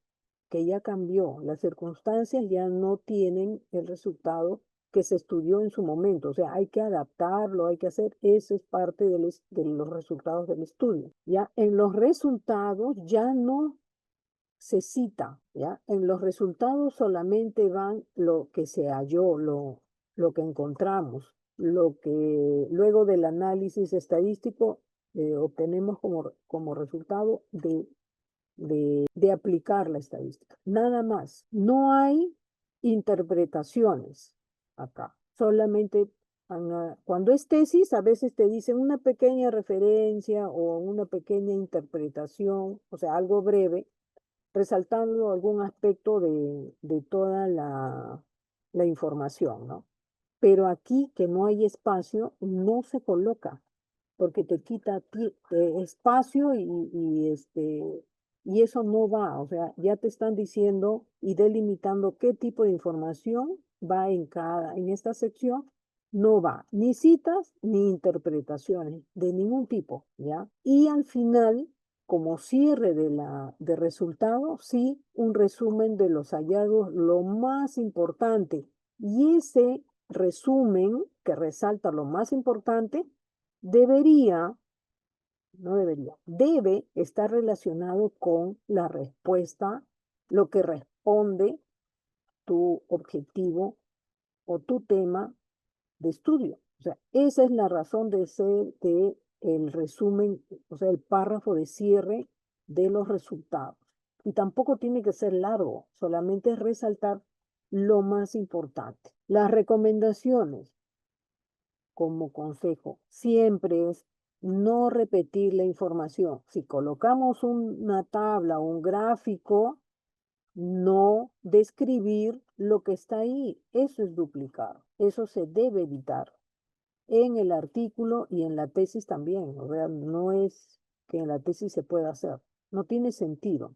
que ya cambió. Las circunstancias ya no tienen el resultado que se estudió en su momento. O sea, hay que adaptarlo, hay que hacer, eso es parte de los resultados del estudio. Ya en los resultados ya no se cita, ¿ya? En los resultados solamente van lo que se halló, lo que encontramos, lo que luego del análisis estadístico obtenemos como resultado de aplicar la estadística. Nada más. No hay interpretaciones acá. Solamente cuando es tesis, a veces te dicen una pequeña referencia o una pequeña interpretación, o sea, algo breve, resaltando algún aspecto de toda la información, ¿no? Pero aquí que no hay espacio, no se coloca, porque te quita espacio y eso no va, o sea, ya te están diciendo y delimitando qué tipo de información va en esta sección No va ni citas ni interpretaciones de ningún tipo, ¿ya? Y al final, como cierre de resultado, sí, un resumen de los hallazgos, lo más importante. Y ese resumen que resalta lo más importante debería, no debería, debe estar relacionado con la respuesta, lo que responde tu objetivo o tu tema de estudio. O sea, esa es la razón de ser de el resumen, o sea, el párrafo de cierre de los resultados. Y tampoco tiene que ser largo, solamente es resaltar lo más importante. Las recomendaciones como consejo siempre es no repetir la información. Si colocamos una tabla o un gráfico, no describir lo que está ahí. Eso es duplicar. Eso se debe evitar en el artículo y en la tesis también. O sea, no es que en la tesis se pueda hacer. No tiene sentido.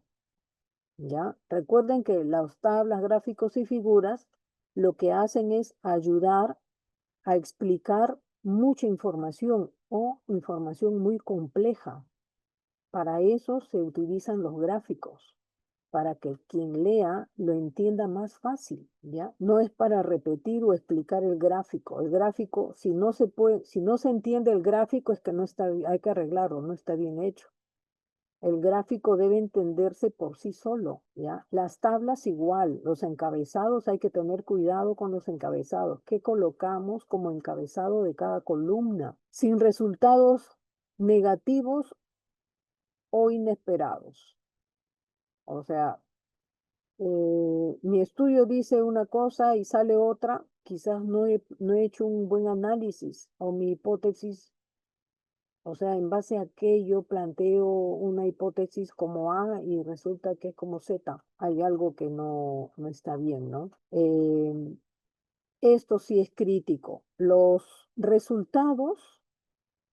¿Ya? Recuerden que las tablas, gráficos y figuras lo que hacen es ayudar a explicar mucha información o información muy compleja. Para eso se utilizan los gráficos, para que quien lea lo entienda más fácil, ¿ya? No es para repetir o explicar el gráfico. El gráfico, si no se puede, si no se entiende el gráfico, es que no está, hay que arreglarlo, no está bien hecho. El gráfico debe entenderse por sí solo, ¿ya? Las tablas igual, los encabezados, hay que tener cuidado con los encabezados. ¿Qué colocamos como encabezado de cada columna? Sin resultados negativos o inesperados. O sea, mi estudio dice una cosa y sale otra, quizás no he hecho un buen análisis o mi hipótesis, o sea, en base a que yo planteo una hipótesis como A y resulta que es como Z. Hay algo que no está bien, ¿no? Esto sí es crítico. Los resultados,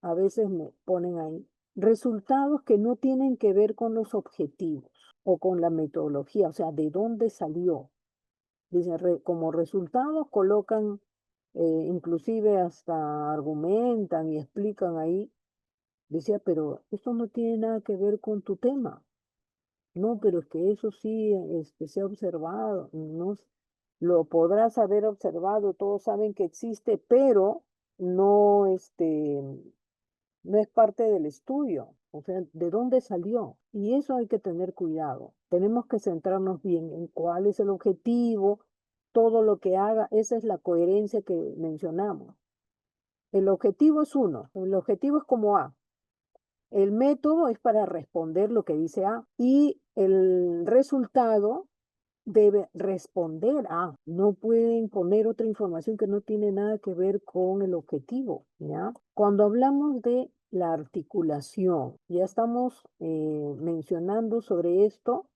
a veces me ponen ahí, resultados que no tienen que ver con los objetivos o con la metodología, o sea, de dónde salió. Dice, como resultados colocan, inclusive hasta argumentan y explican ahí. Decía, pero esto no tiene nada que ver con tu tema. No, pero es que eso sí se ha observado. No, lo podrás haber observado, todos saben que existe, pero no, no es parte del estudio. O sea, ¿de dónde salió? Y eso hay que tener cuidado. Tenemos que centrarnos bien en cuál es el objetivo, todo lo que haga. Esa es la coherencia que mencionamos. El objetivo es uno. El objetivo es como A. El método es para responder lo que dice A y el resultado debe responder a. No pueden poner otra información que no tiene nada que ver con el objetivo, ¿ya? Cuando hablamos de la articulación, ya estamos mencionando sobre esto.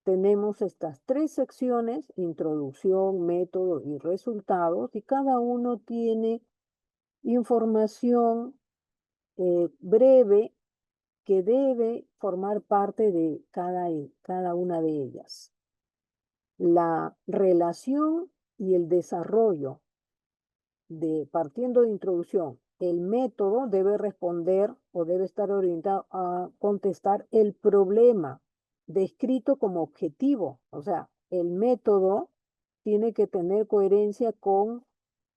Tenemos estas tres secciones, introducción, método y resultados, y cada uno tiene información breve que debe formar parte de cada una de ellas. La relación y el desarrollo partiendo de introducción, el método debe responder o debe estar orientado a contestar el problema descrito como objetivo. O sea, el método tiene que tener coherencia con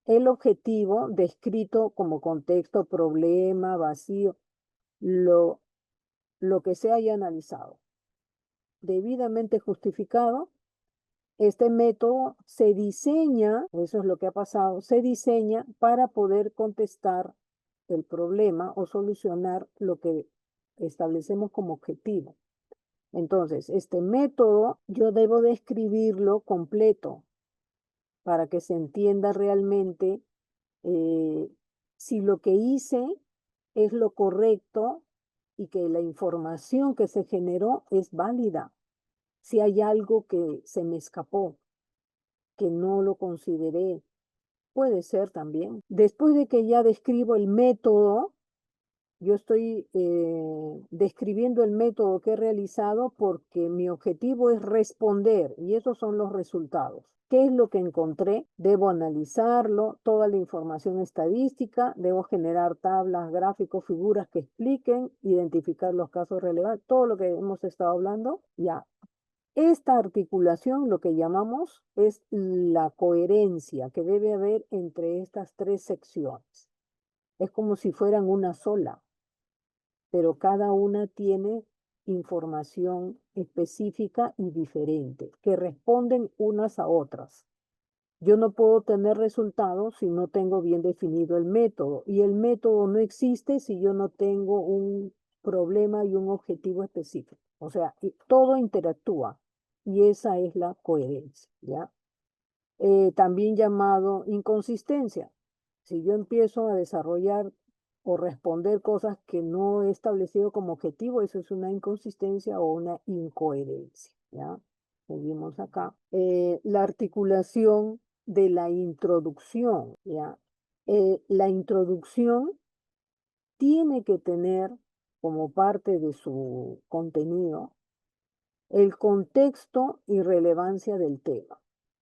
el objetivo descrito como contexto, problema, vacío, lo, lo que se haya analizado. Debidamente justificado, este método se diseña, eso es lo que ha pasado, se diseña para poder contestar el problema o solucionar lo que establecemos como objetivo. Entonces, este método yo debo describirlo completo para que se entienda realmente eh, si lo que hice es lo correcto y que la información que se generó es válida. Si hay algo que se me escapó, que no lo consideré, puede ser también. Después de que ya describo el método, Yo estoy describiendo el método que he realizado porque mi objetivo es responder y esos son los resultados. ¿Qué es lo que encontré? Debo analizarlo, toda la información estadística, debo generar tablas, gráficos, figuras que expliquen, identificar los casos relevantes, todo lo que hemos estado hablando, ya. Esta articulación, lo que llamamos, es la coherencia que debe haber entre estas tres secciones. Es como si fueran una sola, pero cada una tiene información específica y diferente, que responden unas a otras. Yo no puedo tener resultados si no tengo bien definido el método, y el método no existe si yo no tengo un problema y un objetivo específico. O sea, todo interactúa y esa es la coherencia, ¿ya? También llamado inconsistencia. Si yo empiezo a desarrollar o responder cosas que no he establecido como objetivo, eso es una inconsistencia o una incoherencia, ¿ya? Seguimos acá. La articulación de la introducción, ¿ya? La introducción tiene que tener como parte de su contenido el contexto y relevancia del tema.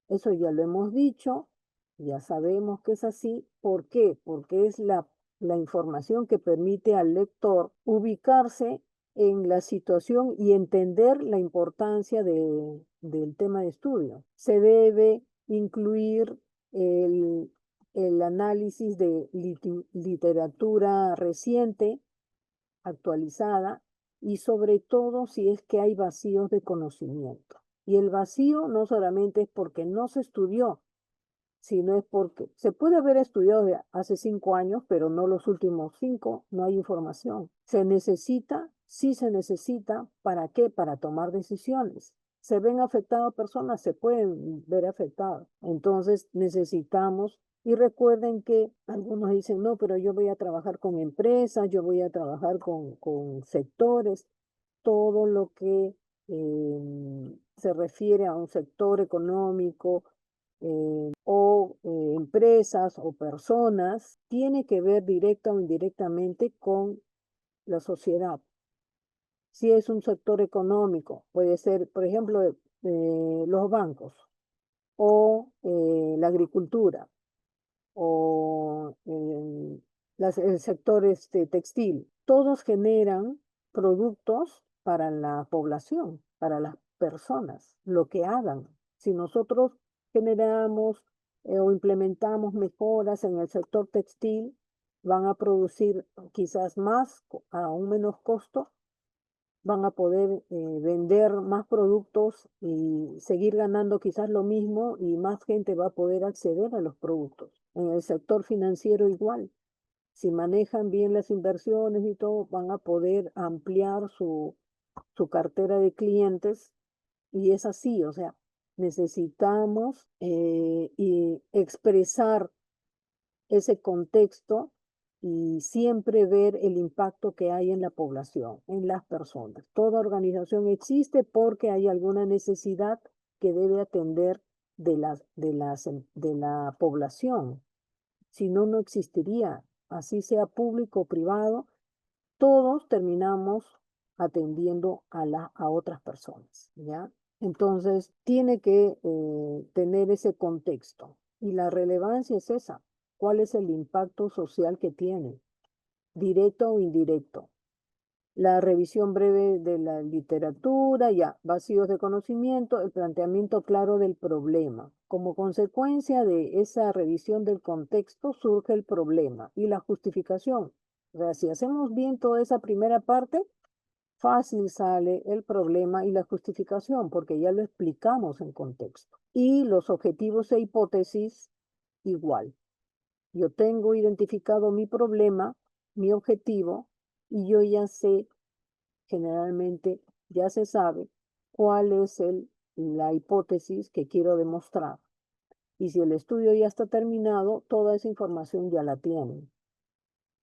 Eso ya lo hemos dicho, ya sabemos que es así. ¿Por qué? Porque es la información que permite al lector ubicarse en la situación y entender la importancia del tema de estudio. Se debe incluir el, el análisis de literatura reciente, actualizada, y sobre todo si es que hay vacíos de conocimiento. Y el vacío no solamente es porque no se estudió, sino es porque se puede haber estudiado de hace 5 años, pero no los últimos 5, no hay información. Se necesita, sí se necesita, ¿para qué? Para tomar decisiones. ¿Se ven afectadas personas? Se pueden ver afectadas. Entonces necesitamos, y recuerden que algunos dicen, no, pero yo voy a trabajar con empresas, yo voy a trabajar con sectores, todo lo que se refiere a un sector económico, o empresas o personas, tiene que ver directa o indirectamente con la sociedad. Si es un sector económico, puede ser, por ejemplo, los bancos o la agricultura o el sector textil. Todos generan productos para la población, para las personas, lo que hagan. Si nosotros generamos o implementamos mejoras en el sector textil, van a producir quizás más a un menos costo, van a poder vender más productos y seguir ganando quizás lo mismo y más gente va a poder acceder a los productos. En el sector financiero igual. Si manejan bien las inversiones y todo, van a poder ampliar su cartera de clientes y es así, o sea, necesitamos y expresar ese contexto y siempre ver el impacto que hay en la población, en las personas. Toda organización existe porque hay alguna necesidad que debe atender de la población. Si no, no existiría. Así sea público o privado, todos terminamos atendiendo a otras personas, ¿ya? Entonces, tiene que tener ese contexto. Y la relevancia es esa. ¿Cuál es el impacto social que tiene? Directo o indirecto. La revisión breve de la literatura, ya, vacíos de conocimiento, el planteamiento claro del problema. Como consecuencia de esa revisión del contexto surge el problema y la justificación. O sea, si hacemos bien toda esa primera parte, fácil sale el problema y la justificación, porque ya lo explicamos en contexto. Y los objetivos e hipótesis, igual. Yo tengo identificado mi problema, mi objetivo, y yo ya sé, generalmente ya se sabe cuál es la hipótesis que quiero demostrar. Y si el estudio ya está terminado, toda esa información ya la tienen.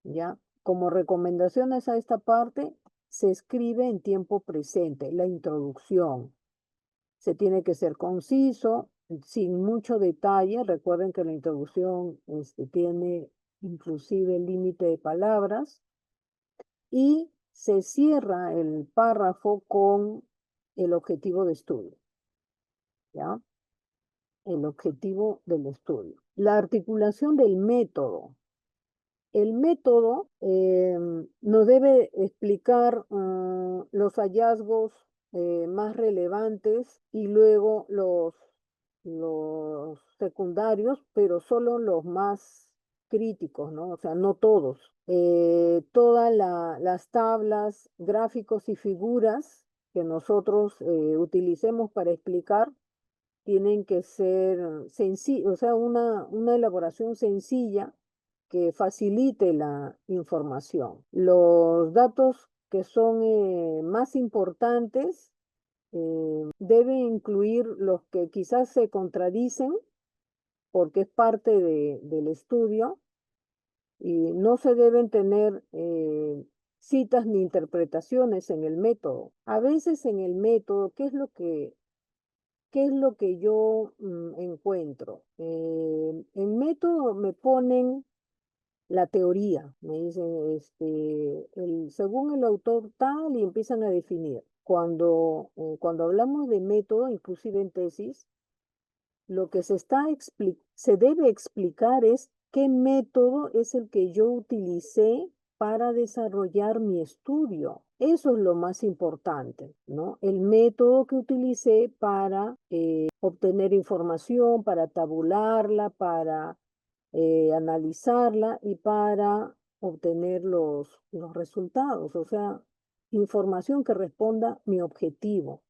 ¿Ya? Como recomendaciones a esta parte, se escribe en tiempo presente, la introducción. Se tiene que ser conciso, sin mucho detalle. Recuerden que la introducción tiene inclusive límite de palabras. y se cierra el párrafo con el objetivo de estudio, ¿ya? El objetivo del estudio. La articulación del método. El método nos debe explicar los hallazgos más relevantes y luego los secundarios, pero solo los más críticos, ¿no? O sea, no todos. Todas las tablas, gráficos y figuras que nosotros utilicemos para explicar tienen que ser sencillos, o sea, una elaboración sencilla que facilite la información. Los datos que son más importantes deben incluir los que quizás se contradicen porque es parte del estudio y no se deben tener citas ni interpretaciones en el método. A veces en el método, ¿qué es lo que yo encuentro? En método me ponen la teoría, me dicen, según el autor tal, y empiezan a definir. Cuando hablamos de método, inclusive en tesis, lo que se debe explicar es qué método es el que yo utilicé para desarrollar mi estudio. Eso es lo más importante, ¿no? El método que utilicé para obtener información, para tabularla, para analizarla y para obtener los resultados, o sea, información que responda a mi objetivo.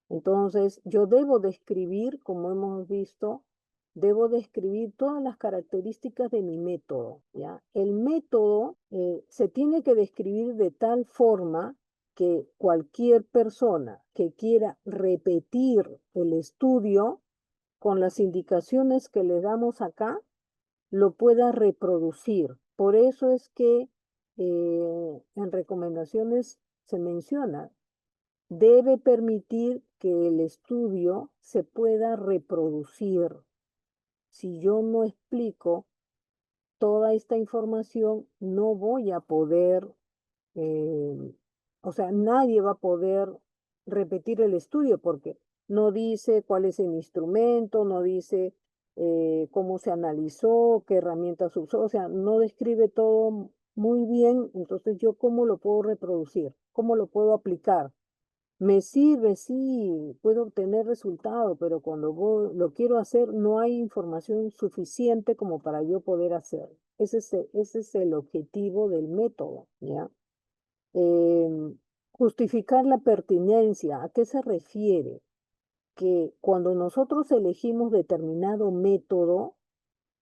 Entonces, yo debo describir, como hemos visto, debo describir todas las características de mi método, ¿ya? El método se tiene que describir de tal forma que cualquier persona que quiera repetir el estudio con las indicaciones que le damos acá, lo pueda reproducir. Por eso es que en recomendaciones se menciona, debe permitir que el estudio se pueda reproducir. Si yo no explico toda esta información, no voy a poder, eh, o sea, nadie va a poder repetir el estudio porque no dice cuál es el instrumento, no dice cómo se analizó, qué herramientas usó, o sea, no describe todo muy bien, entonces yo cómo lo puedo reproducir, cómo lo puedo aplicar. Me sirve, sí, puedo obtener resultados, pero cuando lo quiero hacer no hay información suficiente como para yo poder hacer. Ese es el objetivo del método, ¿ya? Em, Justificar la pertinencia, ¿a qué se refiere? Que cuando nosotros elegimos determinado método,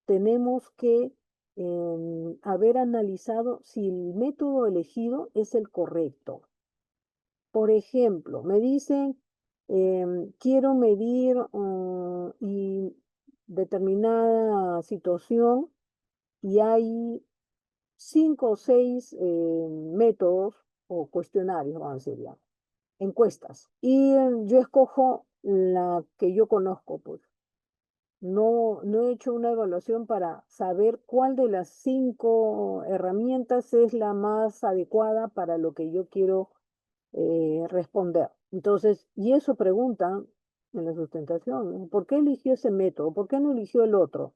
tenemos que haber analizado si el método elegido es el correcto. Por ejemplo, me dicen, quiero medir y determinada situación y hay 5 o 6 métodos o cuestionarios, vamos a decir ya, encuestas. Y yo escojo la que yo conozco, pues. No he hecho una evaluación para saber cuál de las 5 herramientas es la más adecuada para lo que yo quiero responder. Entonces, y eso preguntan en la sustentación, ¿no? ¿Por qué eligió ese método? ¿Por qué no eligió el otro?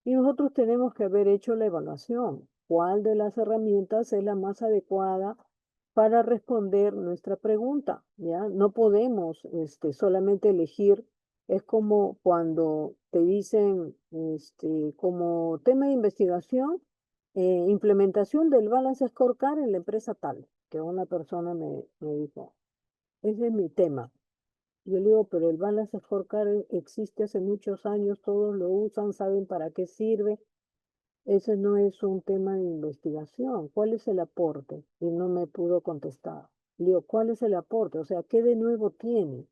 Y nosotros tenemos que haber hecho la evaluación. ¿Cuál de las herramientas es la más adecuada para responder nuestra pregunta? ¿Ya? No podemos solamente elegir. Es como cuando te dicen, como tema de investigación, implementación del Balance Scorecard en la empresa tal, que una persona me dijo, ese es mi tema. Yo le digo, pero el Balance Scorecard existe hace muchos años, todos lo usan, saben para qué sirve. Ese no es un tema de investigación. ¿Cuál es el aporte? Y no me pudo contestar. Le digo, ¿cuál es el aporte? O sea, ¿qué de nuevo tiene?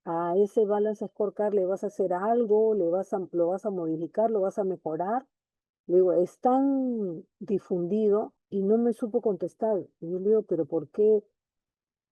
A ese Balance Scorecard le vas a hacer algo, lo vas a modificar, lo vas a mejorar. Le digo, es tan difundido y no me supo contestar. Y yo le digo, pero ¿por qué?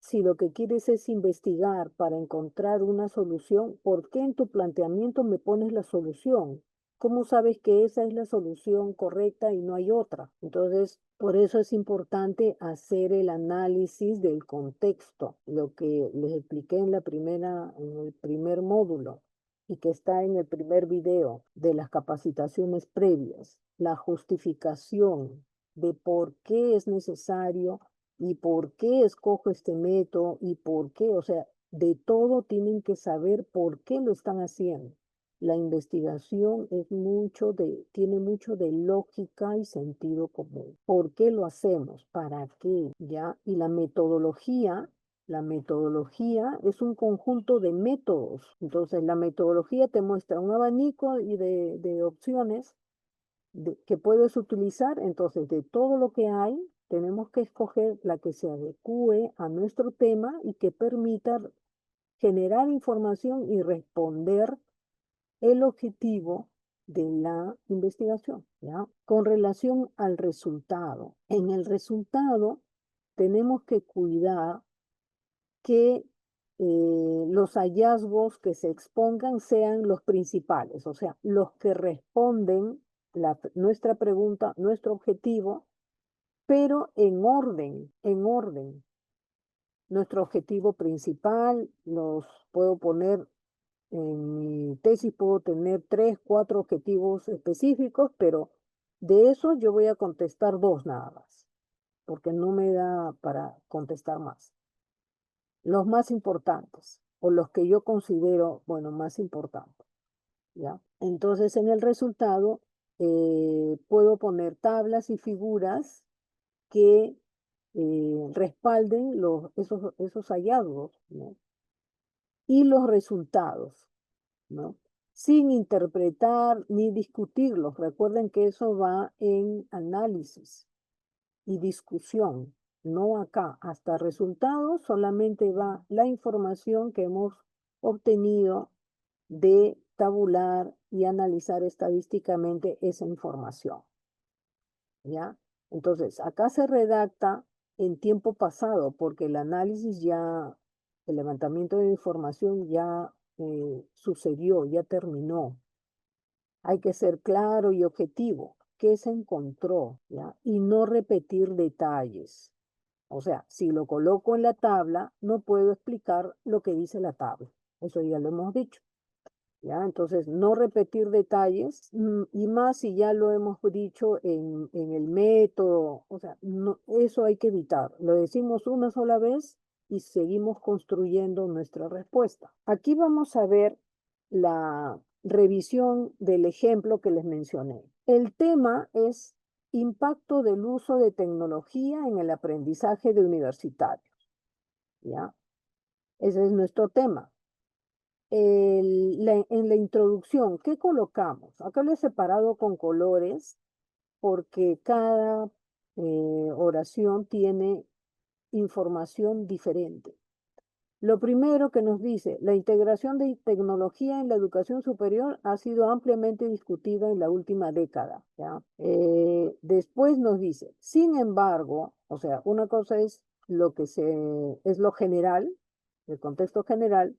Si lo que quieres es investigar para encontrar una solución, ¿por qué en tu planteamiento me pones la solución? ¿Cómo sabes que esa es la solución correcta y no hay otra? Entonces, Por eso es importante hacer el análisis del contexto, lo que les expliqué en en el primer módulo y que está en el primer video de las capacitaciones previas, la justificación de por qué es necesario y por qué escojo este método y por qué, o sea, de todo tienen que saber por qué lo están haciendo. La investigación tiene mucho de lógica y sentido común. ¿Por qué lo hacemos? ¿Para qué? ¿Ya? Y la metodología es un conjunto de métodos. Entonces, la metodología te muestra un abanico de opciones que puedes utilizar. Entonces, de todo lo que hay, tenemos que escoger la que se adecue a nuestro tema y que permita generar información y responder el objetivo de la investigación, ¿ya? Con relación al resultado. En el resultado tenemos que cuidar que los hallazgos que se expongan sean los principales, o sea, los que responden nuestra pregunta, nuestro objetivo, pero en orden. Nuestro objetivo principal, los puedo poner en mi tesis, puedo tener 3, 4 objetivos específicos, pero de eso yo voy a contestar 2 nada más, porque no me da para contestar más. Los más importantes, o los que yo considero, bueno, más importantes, ¿ya? Entonces, en el resultado, puedo poner tablas y figuras que respalden esos hallazgos, ¿no? Y los resultados, ¿no? Sin interpretar ni discutirlos. Recuerden que eso va en análisis y discusión, no acá. Hasta resultados solamente va la información que hemos obtenido de tabular y analizar estadísticamente esa información, ¿ya? Entonces, acá se redacta en tiempo pasado porque el análisis ya, el levantamiento de información ya sucedió, ya terminó. Hay que ser claro y objetivo. ¿Qué se encontró? ¿Ya? Y no repetir detalles. O sea, si lo coloco en la tabla, no puedo explicar lo que dice la tabla. Eso ya lo hemos dicho. ¿Ya? Entonces, no repetir detalles y más si ya lo hemos dicho en el método, o sea, no, eso hay que evitar. Lo decimos una sola vez y seguimos construyendo nuestra respuesta. Aquí vamos a ver la revisión del ejemplo que les mencioné. El tema es impacto del uso de tecnología en el aprendizaje de universitarios. ¿Ya? Ese es nuestro tema. En la introducción, ¿qué colocamos? Acá lo he separado con colores porque cada oración tiene información diferente. Lo primero que nos dice, la integración de tecnología en la educación superior ha sido ampliamente discutida en la última década, ¿ya? Después nos dice, sin embargo, o sea, una cosa es es lo general, el contexto general.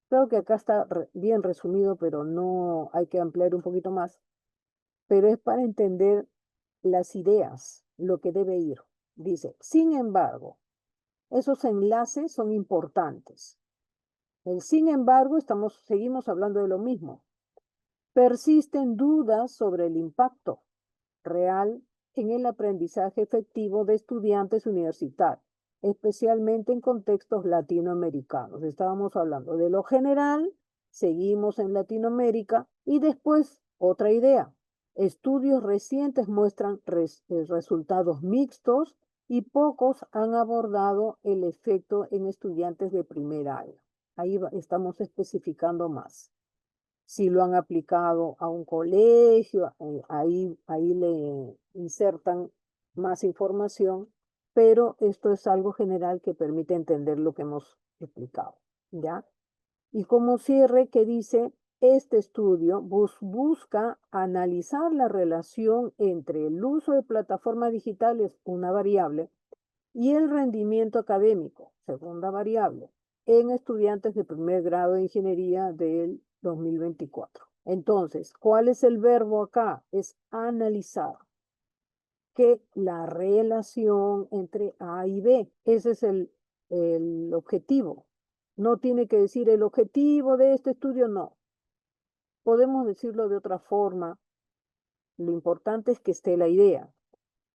Creo que acá está bien resumido, pero no hay que ampliar un poquito más. Pero es para entender las ideas, lo que debe ir. Dice, sin embargo, esos enlaces son importantes. Sin embargo, seguimos hablando de lo mismo. Persisten dudas sobre el impacto real en el aprendizaje efectivo de estudiantes universitarios, especialmente en contextos latinoamericanos. Estábamos hablando de lo general, seguimos en Latinoamérica y después otra idea. Estudios recientes muestran resultados mixtos y pocos han abordado el efecto en estudiantes de primer año. Ahí estamos especificando más. Si lo han aplicado a un colegio, ahí le insertan más información, pero esto es algo general que permite entender lo que hemos explicado, ¿ya? Y como cierre, que dice, este estudio busca analizar la relación entre el uso de plataformas digitales, una variable, y el rendimiento académico, segunda variable, en estudiantes de primer grado de ingeniería del 2024. Entonces, ¿cuál es el verbo acá? Es analizar. que la relación entre A y B. Ese es el objetivo. No tiene que decir el objetivo de este estudio, no. Podemos decirlo de otra forma. Lo importante es que esté la idea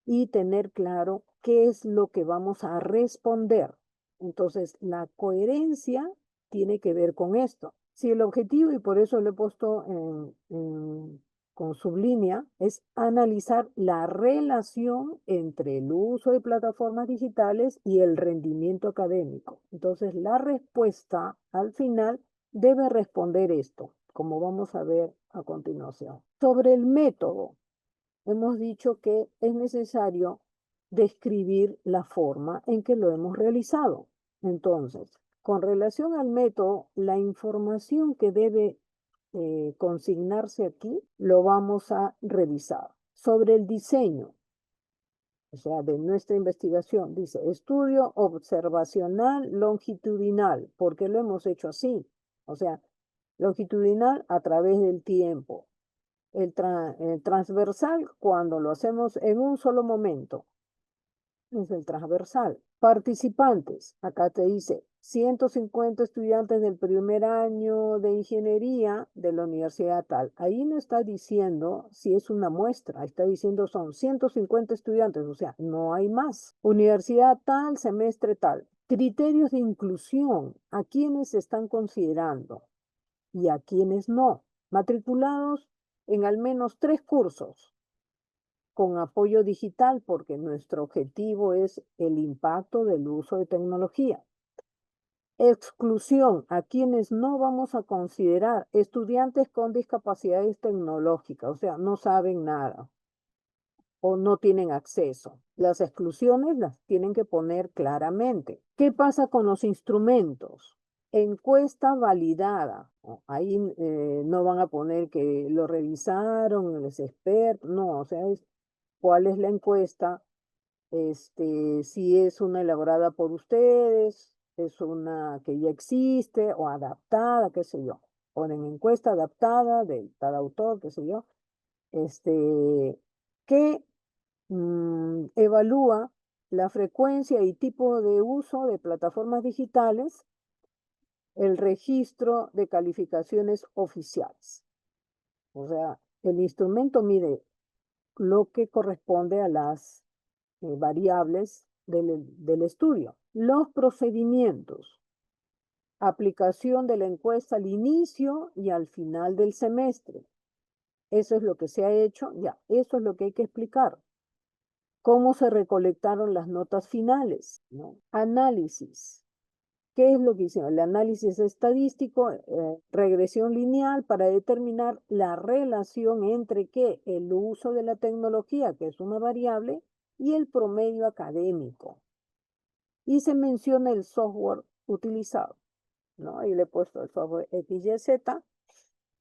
y tener claro qué es lo que vamos a responder. Entonces, la coherencia tiene que ver con esto. Si el objetivo, y por eso lo he puesto con sublínea, es analizar la relación entre el uso de plataformas digitales y el rendimiento académico. Entonces, la respuesta al final debe responder esto, como vamos a ver a continuación. Sobre el método, hemos dicho que es necesario describir la forma en que lo hemos realizado. Entonces, con relación al método, la información que debe consignarse aquí lo vamos a revisar. Sobre el diseño, o sea, de nuestra investigación, dice estudio observacional longitudinal. ¿Por qué lo hemos hecho así? O sea, longitudinal a través del tiempo. El transversal cuando lo hacemos en un solo momento. Es el transversal. Participantes. Acá te dice 150 estudiantes del primer año de ingeniería de la universidad tal. Ahí no está diciendo si es una muestra. Está diciendo son 150 estudiantes. O sea, no hay más. Universidad tal, semestre tal. Criterios de inclusión. ¿A quiénes se están considerando y a quiénes no? Matriculados en al menos 3 cursos con apoyo digital, porque nuestro objetivo es el impacto del uso de tecnología. Exclusión, a quienes no vamos a considerar estudiantes con discapacidades tecnológicas, o sea, no saben nada o no tienen acceso. Las exclusiones las tienen que poner claramente. ¿Qué pasa con los instrumentos? Encuesta validada. Ahí no van a poner que lo revisaron, los expertos, no, o sea, cuál es la encuesta, si es una elaborada por ustedes, es una que ya existe o adaptada, qué sé yo. Ponen encuesta adaptada de tal autor, qué sé yo, que evalúa la frecuencia y tipo de uso de plataformas digitales, el registro de calificaciones oficiales. O sea, el instrumento mide lo que corresponde a las variables del estudio. Los procedimientos. Aplicación de la encuesta al inicio y al final del semestre. Eso es lo que se ha hecho, ya, eso es lo que hay que explicar. ¿Cómo se recolectaron las notas finales? ¿No? Análisis. ¿Qué es lo que hicieron? El análisis estadístico, regresión lineal para determinar la relación entre qué, el uso de la tecnología, que es una variable, y el promedio académico. Y se menciona el software utilizado, ¿no? Ahí le he puesto el software XYZ,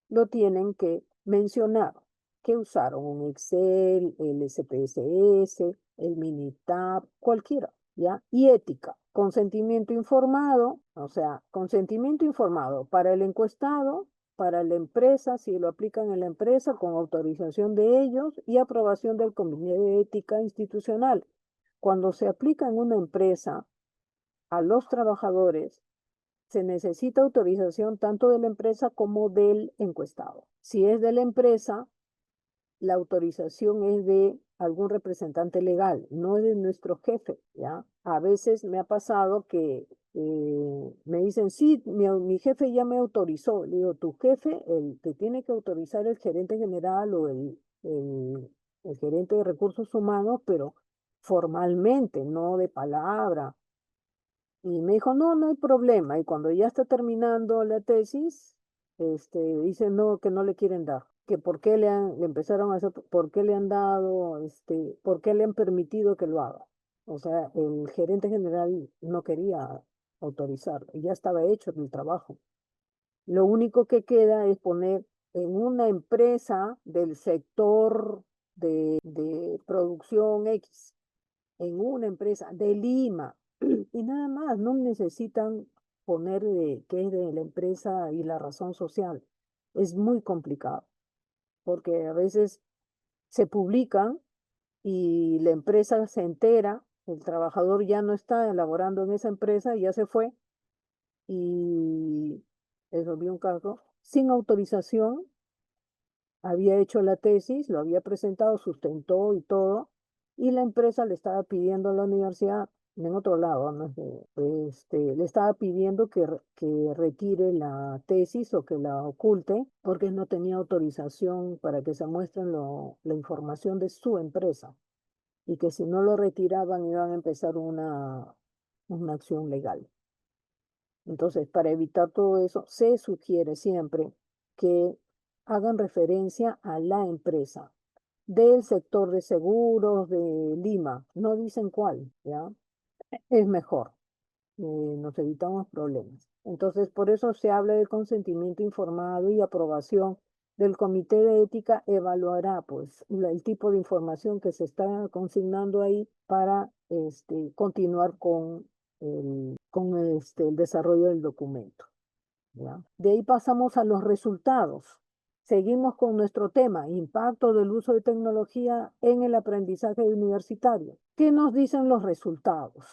lo tienen que mencionar. ¿Qué usaron? Un Excel, el SPSS, el Minitab, cualquiera, ¿ya? Y ética, consentimiento informado, o sea, consentimiento informado para el encuestado, para la empresa, si lo aplican en la empresa, con autorización de ellos y aprobación del Comité de Ética Institucional. Cuando se aplica en una empresa a los trabajadores, se necesita autorización tanto de la empresa como del encuestado. Si es de la empresa, la autorización es de algún representante legal, no es de nuestro jefe, ¿ya? A veces me ha pasado que me dicen, sí, mi jefe ya me autorizó. Le digo, tu jefe, te tiene que autorizar el gerente general o el gerente de recursos humanos, pero formalmente, no de palabra. Y me dijo, no, no hay problema. Y cuando ya está terminando la tesis, dice no, que no le quieren dar. Que por qué le empezaron a hacer, por qué le han dado, por qué le han permitido que lo haga. O sea, el gerente general no quería autorizarlo. Y ya estaba hecho el trabajo. Lo único que queda es poner en una empresa del sector de producción X, en una empresa de Lima, y nada más, no necesitan poner qué es de la empresa y la razón social. Es muy complicado, porque a veces se publican y la empresa se entera, el trabajador ya no está elaborando en esa empresa, ya se fue y resolvió un cargo sin autorización, había hecho la tesis, lo había presentado, sustentó y todo, y la empresa le estaba pidiendo a la universidad, en otro lado, ¿no? Le estaba pidiendo que retire la tesis o que la oculte porque no tenía autorización para que se muestre la información de su empresa y que si no lo retiraban iban a empezar una acción legal. Entonces, para evitar todo eso, se sugiere siempre que hagan referencia a la empresa del sector de seguros de Lima. No dicen cuál, ¿ya? Es mejor. Nos evitamos problemas. Entonces, por eso se habla de consentimiento informado y aprobación del comité de ética evaluará pues el tipo de información que se está consignando ahí para continuar con el desarrollo del documento. ¿Ya? De ahí pasamos a los resultados. Seguimos con nuestro tema, impacto del uso de tecnología en el aprendizaje universitario. ¿Qué nos dicen los resultados?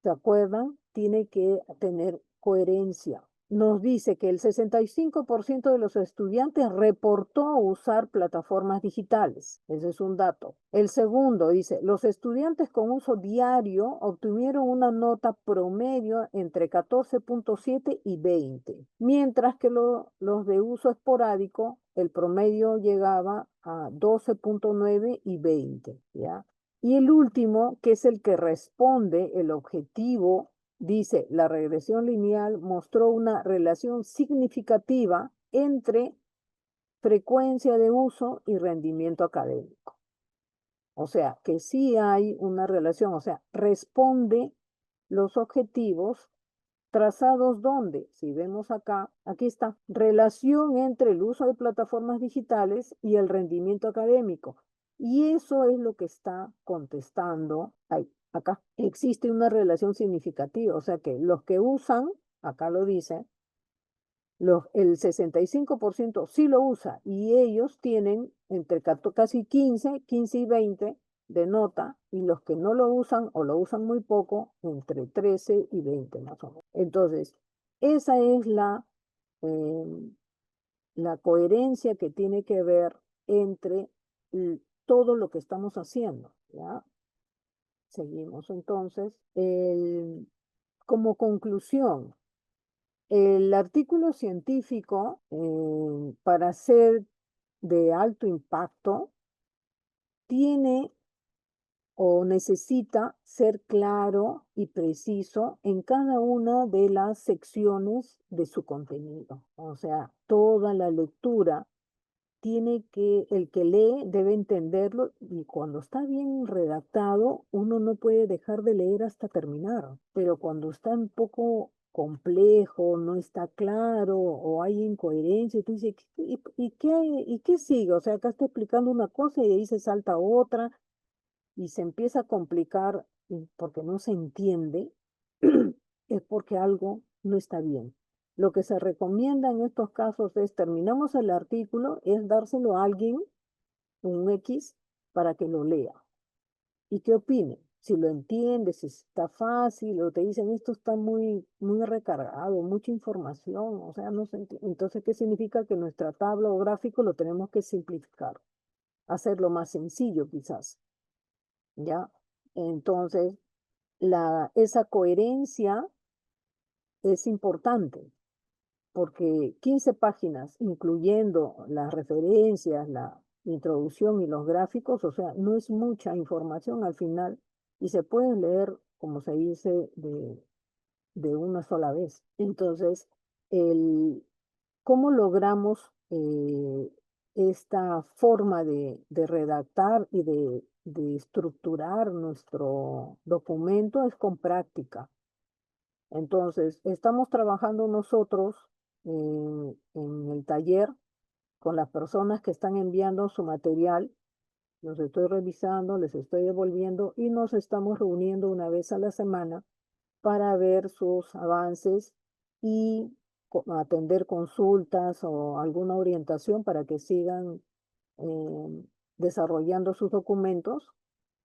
¿Se acuerdan? Tiene que tener coherencia. Nos dice que el 65% de los estudiantes reportó usar plataformas digitales. Ese es un dato. El segundo dice, los estudiantes con uso diario obtuvieron una nota promedio entre 14,7 y 20, mientras que los de uso esporádico, el promedio llegaba a 12,9 y 20, ¿ya? Y el último, que es el que responde el objetivo, dice, la regresión lineal mostró una relación significativa entre frecuencia de uso y rendimiento académico. O sea, que sí hay una relación, o sea, responde los objetivos trazados donde, si vemos acá, aquí está, relación entre el uso de plataformas digitales y el rendimiento académico. Y eso es lo que está contestando ahí, acá. Existe una relación significativa, o sea que los que usan, acá lo dice, el 65% sí lo usa y ellos tienen entre casi 15 y 20 de nota y los que no lo usan o lo usan muy poco, entre 13 y 20 más o menos. Entonces, esa es la coherencia que tiene que ver entre todo lo que estamos haciendo, ¿ya? Seguimos entonces. Como conclusión, el artículo científico, para ser de alto impacto, tiene o necesita ser claro y preciso en cada una de las secciones de su contenido. O sea, toda la lectura el que lee debe entenderlo y cuando está bien redactado, uno no puede dejar de leer hasta terminar, pero cuando está un poco complejo, no está claro o hay incoherencia, tú dices, ¿y qué sigue? O sea, acá está explicando una cosa y de ahí se salta otra y se empieza a complicar porque no se entiende, es porque algo no está bien. Lo que se recomienda en estos casos es, terminamos el artículo, es dárselo a alguien, un X, para que lo lea y que opine. Si lo entiende, si está fácil, o te dicen esto está muy, muy recargado, mucha información, o sea, no se entiende. Entonces, ¿qué significa? Que nuestra tabla o gráfico lo tenemos que simplificar, hacerlo más sencillo quizás, ¿ya? Entonces, esa coherencia es importante porque 15 páginas, incluyendo las referencias, la introducción y los gráficos, o sea, no es mucha información al final y se puede leer, como se dice, de una sola vez. Entonces, ¿cómo logramos esta forma de redactar y de estructurar nuestro documento? Es con práctica. Entonces, estamos trabajando nosotros en el taller con las personas que están enviando su material. Los estoy revisando, les estoy devolviendo y nos estamos reuniendo una vez a la semana para ver sus avances y atender consultas o alguna orientación para que sigan desarrollando sus documentos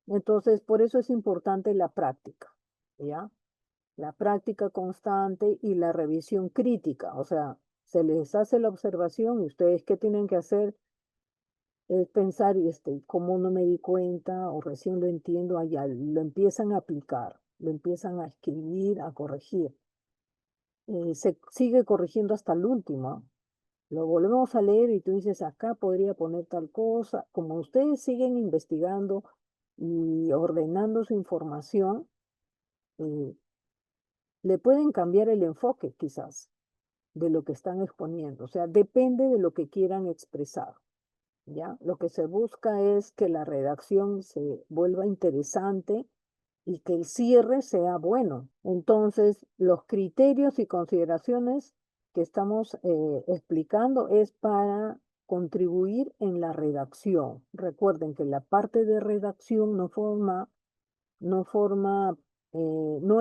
Entonces, por eso es importante la práctica, ¿ya? La práctica constante y la revisión crítica. O sea, se les hace la observación y ustedes qué tienen que hacer es pensar, cómo no me di cuenta o recién lo entiendo, allá lo empiezan a aplicar, lo empiezan a escribir, a corregir. Se sigue corrigiendo hasta el último. Lo volvemos a leer y tú dices, acá podría poner tal cosa. Como ustedes siguen investigando y ordenando su información, eh, le pueden cambiar el enfoque quizás de lo que están exponiendo. O sea, depende de lo que quieran expresar, ¿ya? Lo que se busca es que la redacción se vuelva interesante y que el cierre sea bueno. Entonces, los criterios y consideraciones que estamos explicando es para contribuir en la redacción. Recuerden que la parte de redacción no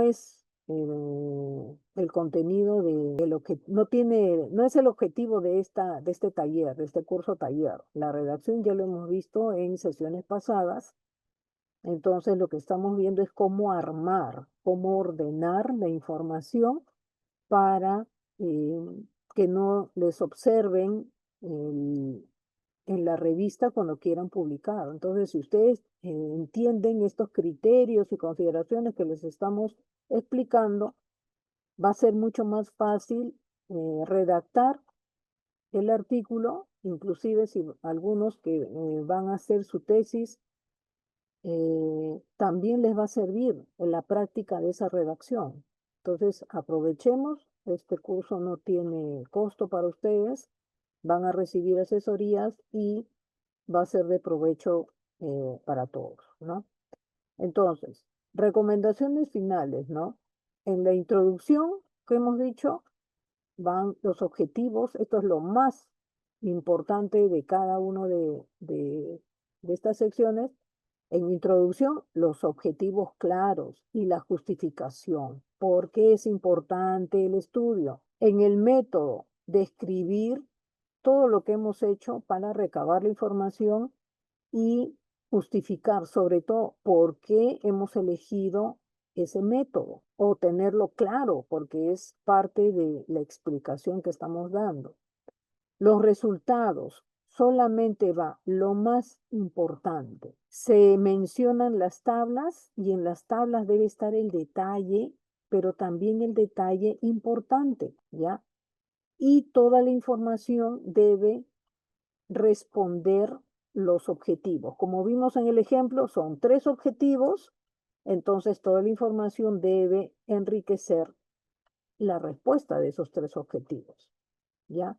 es el contenido de lo que no tiene, no es el objetivo de este taller, de este curso taller. La redacción ya lo hemos visto en sesiones pasadas. Entonces, lo que estamos viendo es cómo armar, cómo ordenar la información para que no les observen el- en la revista cuando quieran publicar. Entonces, si ustedes entienden estos criterios y consideraciones que les estamos explicando, va a ser mucho más fácil redactar el artículo, inclusive si algunos que van a hacer su tesis también les va a servir en la práctica de esa redacción. Entonces, aprovechemos, este curso no tiene costo para ustedes, van a recibir asesorías y va a ser de provecho para todos, ¿no? Entonces, recomendaciones finales, ¿no? En la introducción que hemos dicho, van los objetivos, esto es lo más importante de cada uno de estas secciones. En introducción, los objetivos claros y la justificación. ¿Por qué es importante el estudio? En el método, describir todo lo que hemos hecho para recabar la información y justificar sobre todo por qué hemos elegido ese método o tenerlo claro porque es parte de la explicación que estamos dando. Los resultados, solamente va lo más importante. Se mencionan las tablas y en las tablas debe estar el detalle, pero también el detalle importante, ¿ya? Y toda la información debe responder los objetivos. Como vimos en el ejemplo, son 3 objetivos, entonces toda la información debe enriquecer la respuesta de esos 3 objetivos, ¿ya?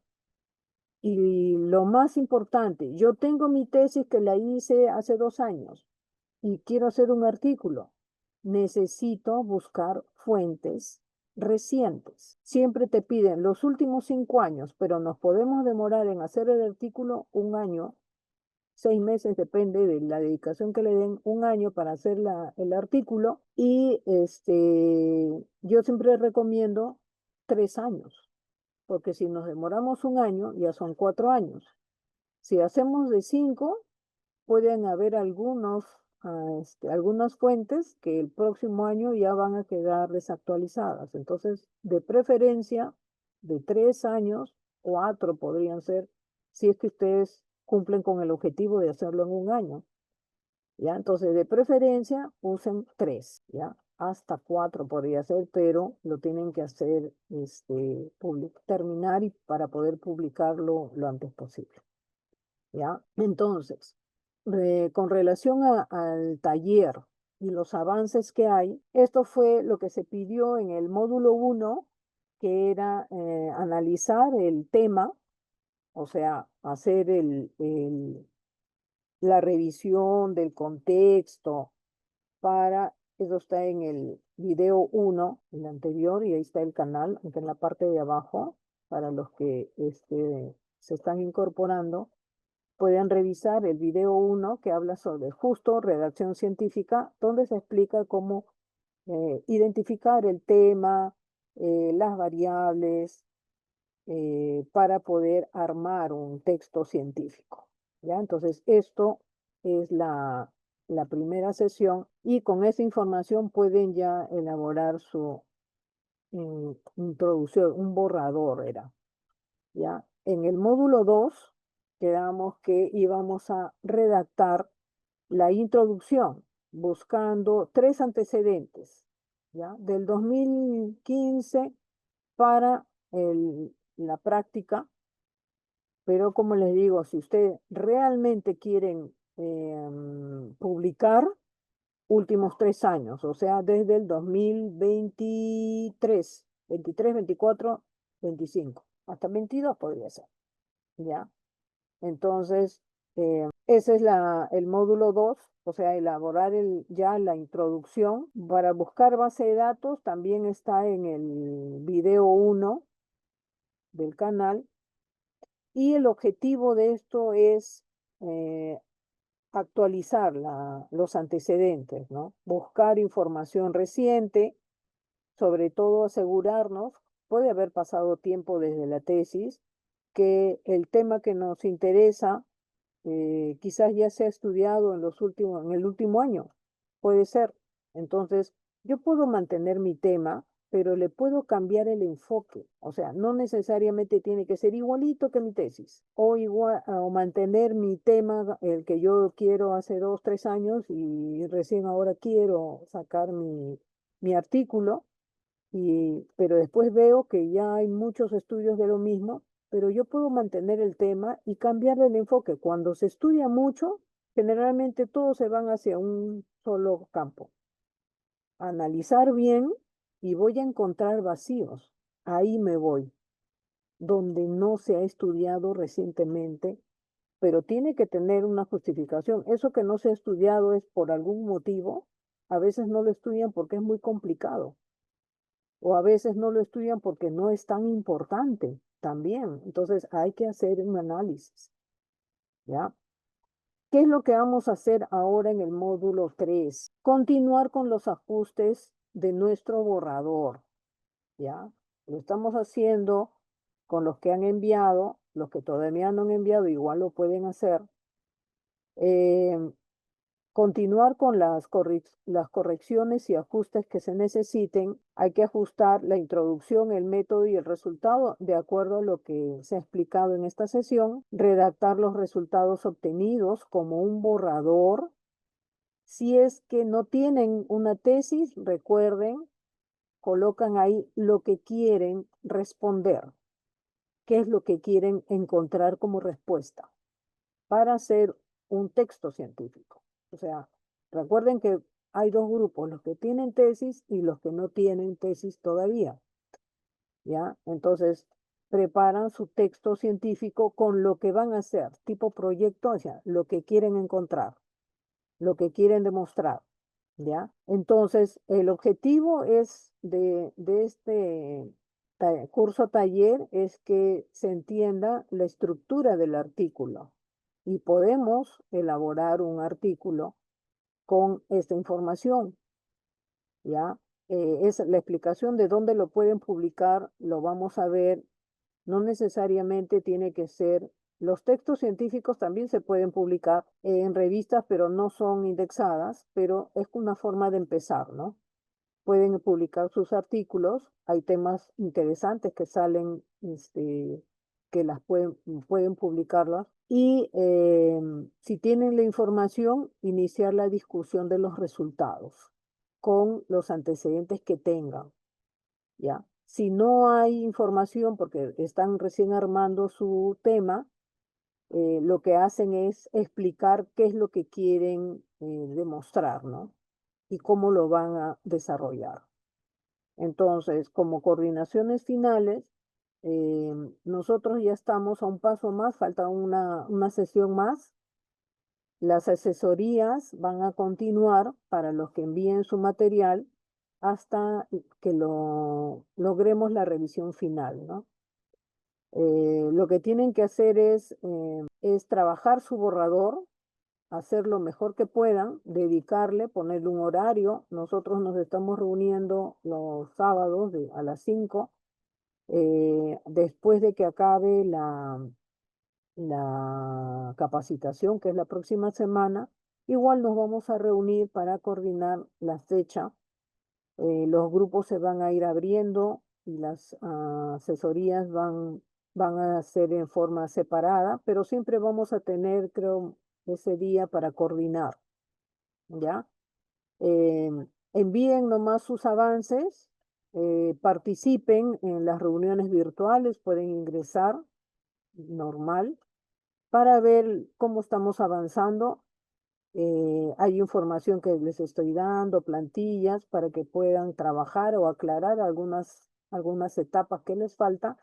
Y lo más importante, yo tengo mi tesis que la hice hace 2 años y quiero hacer un artículo. Necesito buscar fuentes recientes. Siempre te piden los últimos 5 años, pero nos podemos demorar en hacer el artículo 1 año, 6 meses, depende de la dedicación que le den, 1 año para hacer el artículo. Y yo siempre recomiendo 3 años, porque si nos demoramos 1 año, ya son 4 años. Si hacemos de 5, pueden haber algunas fuentes que el próximo año ya van a quedar desactualizadas. Entonces, de preferencia, de 3 años, 4 podrían ser, si es que ustedes cumplen con el objetivo de hacerlo en 1 año. ¿Ya? Entonces, de preferencia, usen 3, ¿ya? Hasta 4 podría ser, pero lo tienen que hacer, terminar y para poder publicarlo lo antes posible. ¿Ya? Entonces, con relación al taller y los avances que hay, esto fue lo que se pidió en el módulo 1, que era analizar el tema, o sea, hacer la revisión del contexto eso está en el video 1, el anterior, y ahí está el canal, aunque en la parte de abajo, para los que se están incorporando pueden revisar el video 1 que habla sobre justo redacción científica, donde se explica cómo identificar el tema, las variables, para poder armar un texto científico. ¿Ya? Entonces, esto es la primera sesión y con esa información pueden ya elaborar su introducción, un borrador era, ¿ya? En el módulo 2 quedamos que íbamos a redactar la introducción buscando 3 antecedentes, ¿ya? Del 2015 para la práctica, pero como les digo, si ustedes realmente quieren publicar últimos 3 años, o sea, desde el 2023, 23, 24, 25, hasta 22 podría ser, ¿ya? Entonces, ese es el módulo 2, o sea, elaborar ya la introducción. Para buscar base de datos también está en el video 1 del canal. Y el objetivo de esto es actualizar los antecedentes, ¿no? Buscar información reciente, sobre todo asegurarnos, puede haber pasado tiempo desde la tesis, que el tema que nos interesa quizás ya se ha estudiado en el último año, puede ser. Entonces, yo puedo mantener mi tema, pero le puedo cambiar el enfoque. O sea, no necesariamente tiene que ser igualito que mi tesis, o igual, o mantener mi tema, el que yo quiero hace 2, 3 años y recién ahora quiero sacar mi artículo pero después veo que ya hay muchos estudios de lo mismo, pero yo puedo mantener el tema y cambiarle el enfoque. Cuando se estudia mucho, generalmente todos se van hacia un solo campo. Analizar bien y voy a encontrar vacíos. Ahí me voy, donde no se ha estudiado recientemente, pero tiene que tener una justificación. Eso que no se ha estudiado es por algún motivo. A veces no lo estudian porque es muy complicado o a veces no lo estudian porque no es tan importante también. Entonces hay que hacer un análisis, ¿ya? ¿Qué es lo que vamos a hacer ahora en el módulo 3? Continuar con los ajustes de nuestro borrador, ¿ya? Lo estamos haciendo con los que han enviado, los que todavía no han enviado igual lo pueden hacer. Eh, Continuar con las correcciones y ajustes que se necesiten. Hay que ajustar la introducción, el método y el resultado de acuerdo a lo que se ha explicado en esta sesión. Redactar los resultados obtenidos como un borrador. Si es que no tienen una tesis, recuerden, colocan ahí lo que quieren responder, qué es lo que quieren encontrar como respuesta para hacer un texto científico. O sea, recuerden que hay dos grupos, los que tienen tesis y los que no tienen tesis todavía, ¿ya? Entonces, preparan su texto científico con lo que van a hacer, tipo proyecto, o sea, lo que quieren encontrar, lo que quieren demostrar, ¿ya? Entonces, el objetivo es de este curso taller es que se entienda la estructura del artículo y podemos elaborar un artículo con esta información, ¿ya? Es la explicación de dónde lo pueden publicar, lo vamos a ver. No necesariamente tiene que ser, los textos científicos también se pueden publicar en revistas, pero no son indexadas, pero es una forma de empezar, ¿no? Pueden publicar sus artículos, hay temas interesantes que salen, que pueden publicarlas. Y si tienen la información, iniciar la discusión de los resultados con los antecedentes que tengan, ¿ya? Si no hay información porque están recién armando su tema, lo que hacen es explicar qué es lo que quieren demostrar, ¿no? Y cómo lo van a desarrollar. Entonces, como coordinaciones finales, nosotros ya estamos a un paso más, falta una sesión más. Las asesorías van a continuar para los que envíen su material hasta que logremos la revisión final, ¿no? Lo que tienen que hacer es trabajar su borrador, hacer lo mejor que puedan, dedicarle, ponerle un horario. Nosotros nos estamos reuniendo los sábados a las 5, después de que acabe la capacitación, que es la próxima semana. Igual nos vamos a reunir para coordinar la fecha. Los grupos se van a ir abriendo y las asesorías van a ser en forma separada, pero siempre vamos a tener, creo, ese día para coordinar, ¿ya? Envíen nomás sus avances, participen en las reuniones virtuales, pueden ingresar normal para ver cómo estamos avanzando. Hay información que les estoy dando, plantillas para que puedan trabajar o aclarar algunas etapas que les falta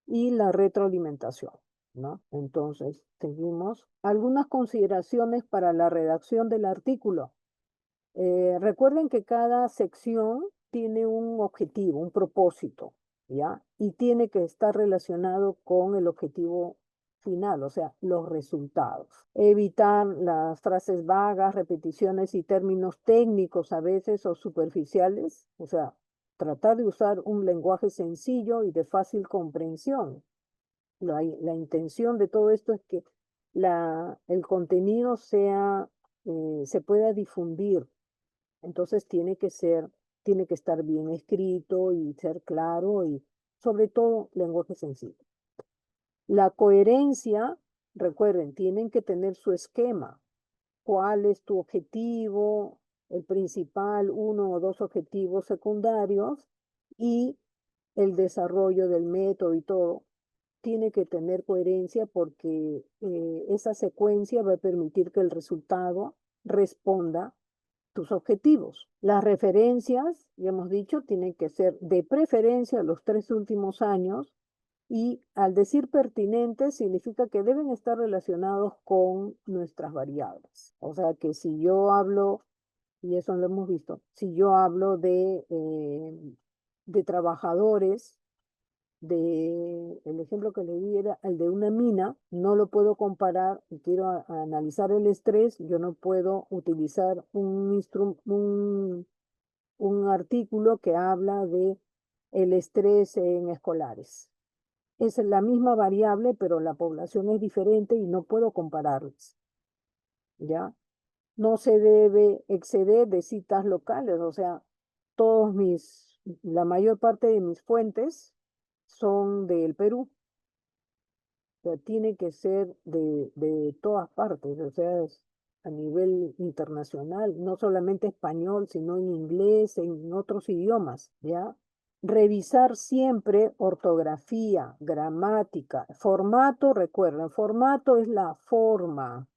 y la retroalimentación, ¿no? Entonces, seguimos. Algunas consideraciones para la redacción del artículo. Recuerden que cada sección tiene un objetivo, un propósito, ¿ya? Y tiene que estar relacionado con el objetivo final, o sea, los resultados. Evitar las frases vagas, repeticiones y términos técnicos a veces o superficiales, o sea, tratar de usar un lenguaje sencillo y de fácil comprensión. La intención de todo esto es que el contenido se pueda difundir, entonces tiene que estar bien escrito y ser claro y sobre todo lenguaje sencillo. La coherencia, recuerden, tienen que tener su esquema. ¿Cuál es tu objetivo? El principal, uno o dos objetivos secundarios y el desarrollo del método y todo. Tiene que tener coherencia porque esa secuencia va a permitir que el resultado responda tus objetivos. Las referencias, ya hemos dicho, tienen que ser de preferencia los 3 últimos años y al decir pertinentes significa que deben estar relacionados con nuestras variables. O sea que si yo hablo, y eso lo hemos visto, si yo hablo de trabajadores, el ejemplo que le di era el de una mina, no lo puedo comparar y quiero analizar el estrés, yo no puedo utilizar un artículo que habla de el estrés en escolares. Es la misma variable, pero la población es diferente y no puedo compararlas, ¿ya? No se debe exceder de citas locales, o sea, la mayor parte de mis fuentes son del Perú, o sea, tiene que ser de todas partes, o sea, a nivel internacional, no solamente español, sino en inglés, en otros idiomas, ¿ya? Revisar siempre ortografía, gramática, formato, recuerden, formato es la forma,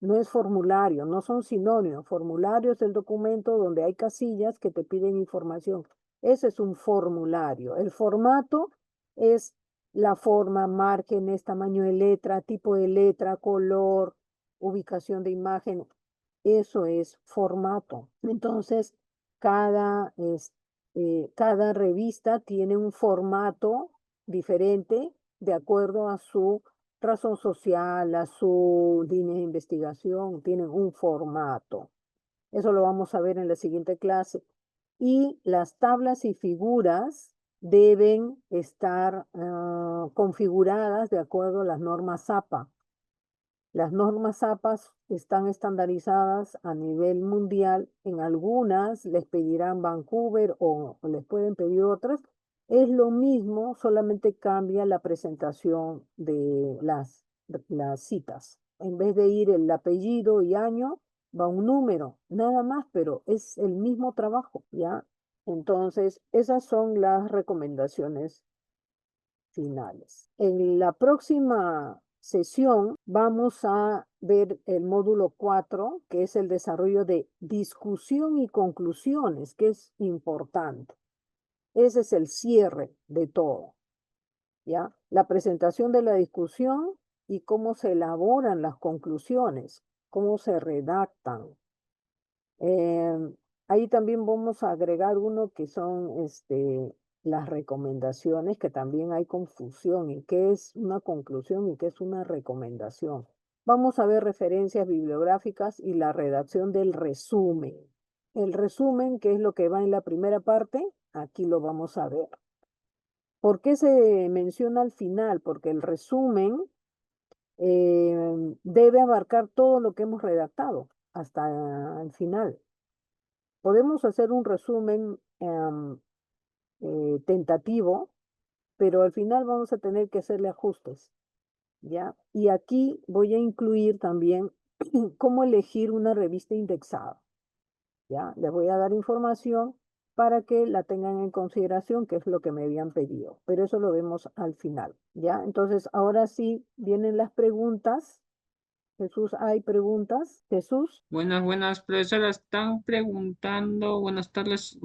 no es formulario, no son sinónimos. Formulario es el documento donde hay casillas que te piden información. Ese es un formulario. El formato es la forma, márgenes, tamaño de letra, tipo de letra, color, ubicación de imagen. Eso es formato. Entonces, cada revista tiene un formato diferente de acuerdo a su razón social, a su línea de investigación, tienen un formato. Eso lo vamos a ver en la siguiente clase. Y las tablas y figuras deben estar configuradas de acuerdo a las normas APA. Las normas APA están estandarizadas a nivel mundial. En algunas les pedirán Vancouver o les pueden pedir otras. Es lo mismo, solamente cambia la presentación de las citas. En vez de ir el apellido y año, va un número, nada más, pero es el mismo trabajo, ¿ya? Entonces, esas son las recomendaciones finales. En la próxima sesión vamos a ver el módulo 4, que es el desarrollo de discusión y conclusiones, que es importante. Ese es el cierre de todo, ¿ya? La presentación de la discusión y cómo se elaboran las conclusiones, cómo se redactan. Ahí también vamos a agregar uno que son las recomendaciones, que también hay confusión en qué es una conclusión y qué es una recomendación. Vamos a ver referencias bibliográficas y la redacción del resumen. El resumen, que es lo que va en la primera parte, aquí lo vamos a ver. ¿Por qué se menciona al final? Porque el resumen debe abarcar todo lo que hemos redactado. hasta el final. Podemos hacer un resumen tentativo, pero al final vamos a tener que hacerle ajustes, ¿ya? Y aquí voy a incluir también cómo elegir una revista indexada, ¿ya? Les voy a dar información para que la tengan en consideración, que es lo que me habían pedido, pero eso lo vemos al final, ¿ya? Entonces, ahora sí vienen las preguntas. Jesús, ¿hay preguntas? Jesús, Buenas, profesora. Están preguntando, buenas tardes,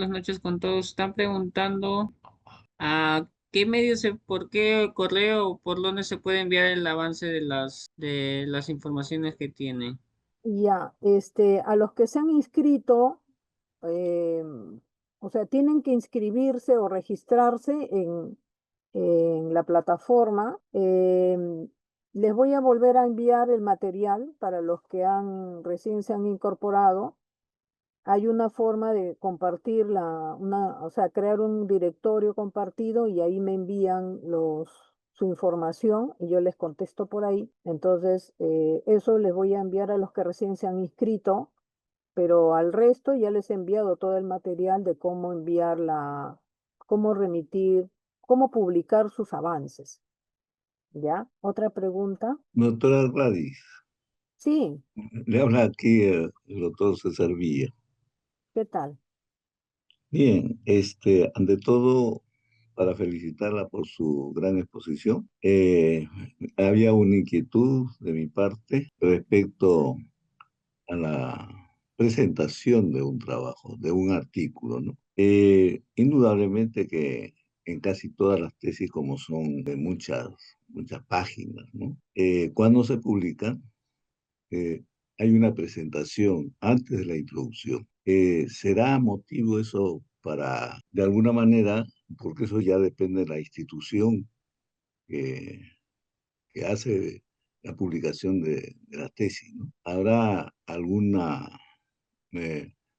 noches con todos. Están preguntando a qué medio por qué correo o por dónde se puede enviar el avance de las informaciones que tiene. ya, a los que se han inscrito, em, o sea, tienen que inscribirse o registrarse en la plataforma. Les voy a volver a enviar el material para los que recién se han incorporado. Hay una forma de compartir o sea, crear un directorio compartido y ahí me envían su información y yo les contesto por ahí. Entonces, eso les voy a enviar a los que recién se han inscrito, pero al resto ya les he enviado todo el material de cómo cómo remitir, cómo publicar sus avances. ¿Ya? ¿Otra pregunta? Doctora Gladys, Sí, le habla aquí el doctor César Villa. ¿qué tal? Bien, ante todo, para felicitarla por su gran exposición, había una inquietud de mi parte respecto a la presentación de un trabajo, de un artículo, ¿no? Indudablemente que en casi todas las tesis, como son de muchas páginas, ¿no? Cuando se publican, eh, hay una presentación antes de la introducción. ¿Será motivo eso para, de alguna manera, porque eso ya depende de la institución que, que hace la publicación de la tesis, ¿no? ¿Habrá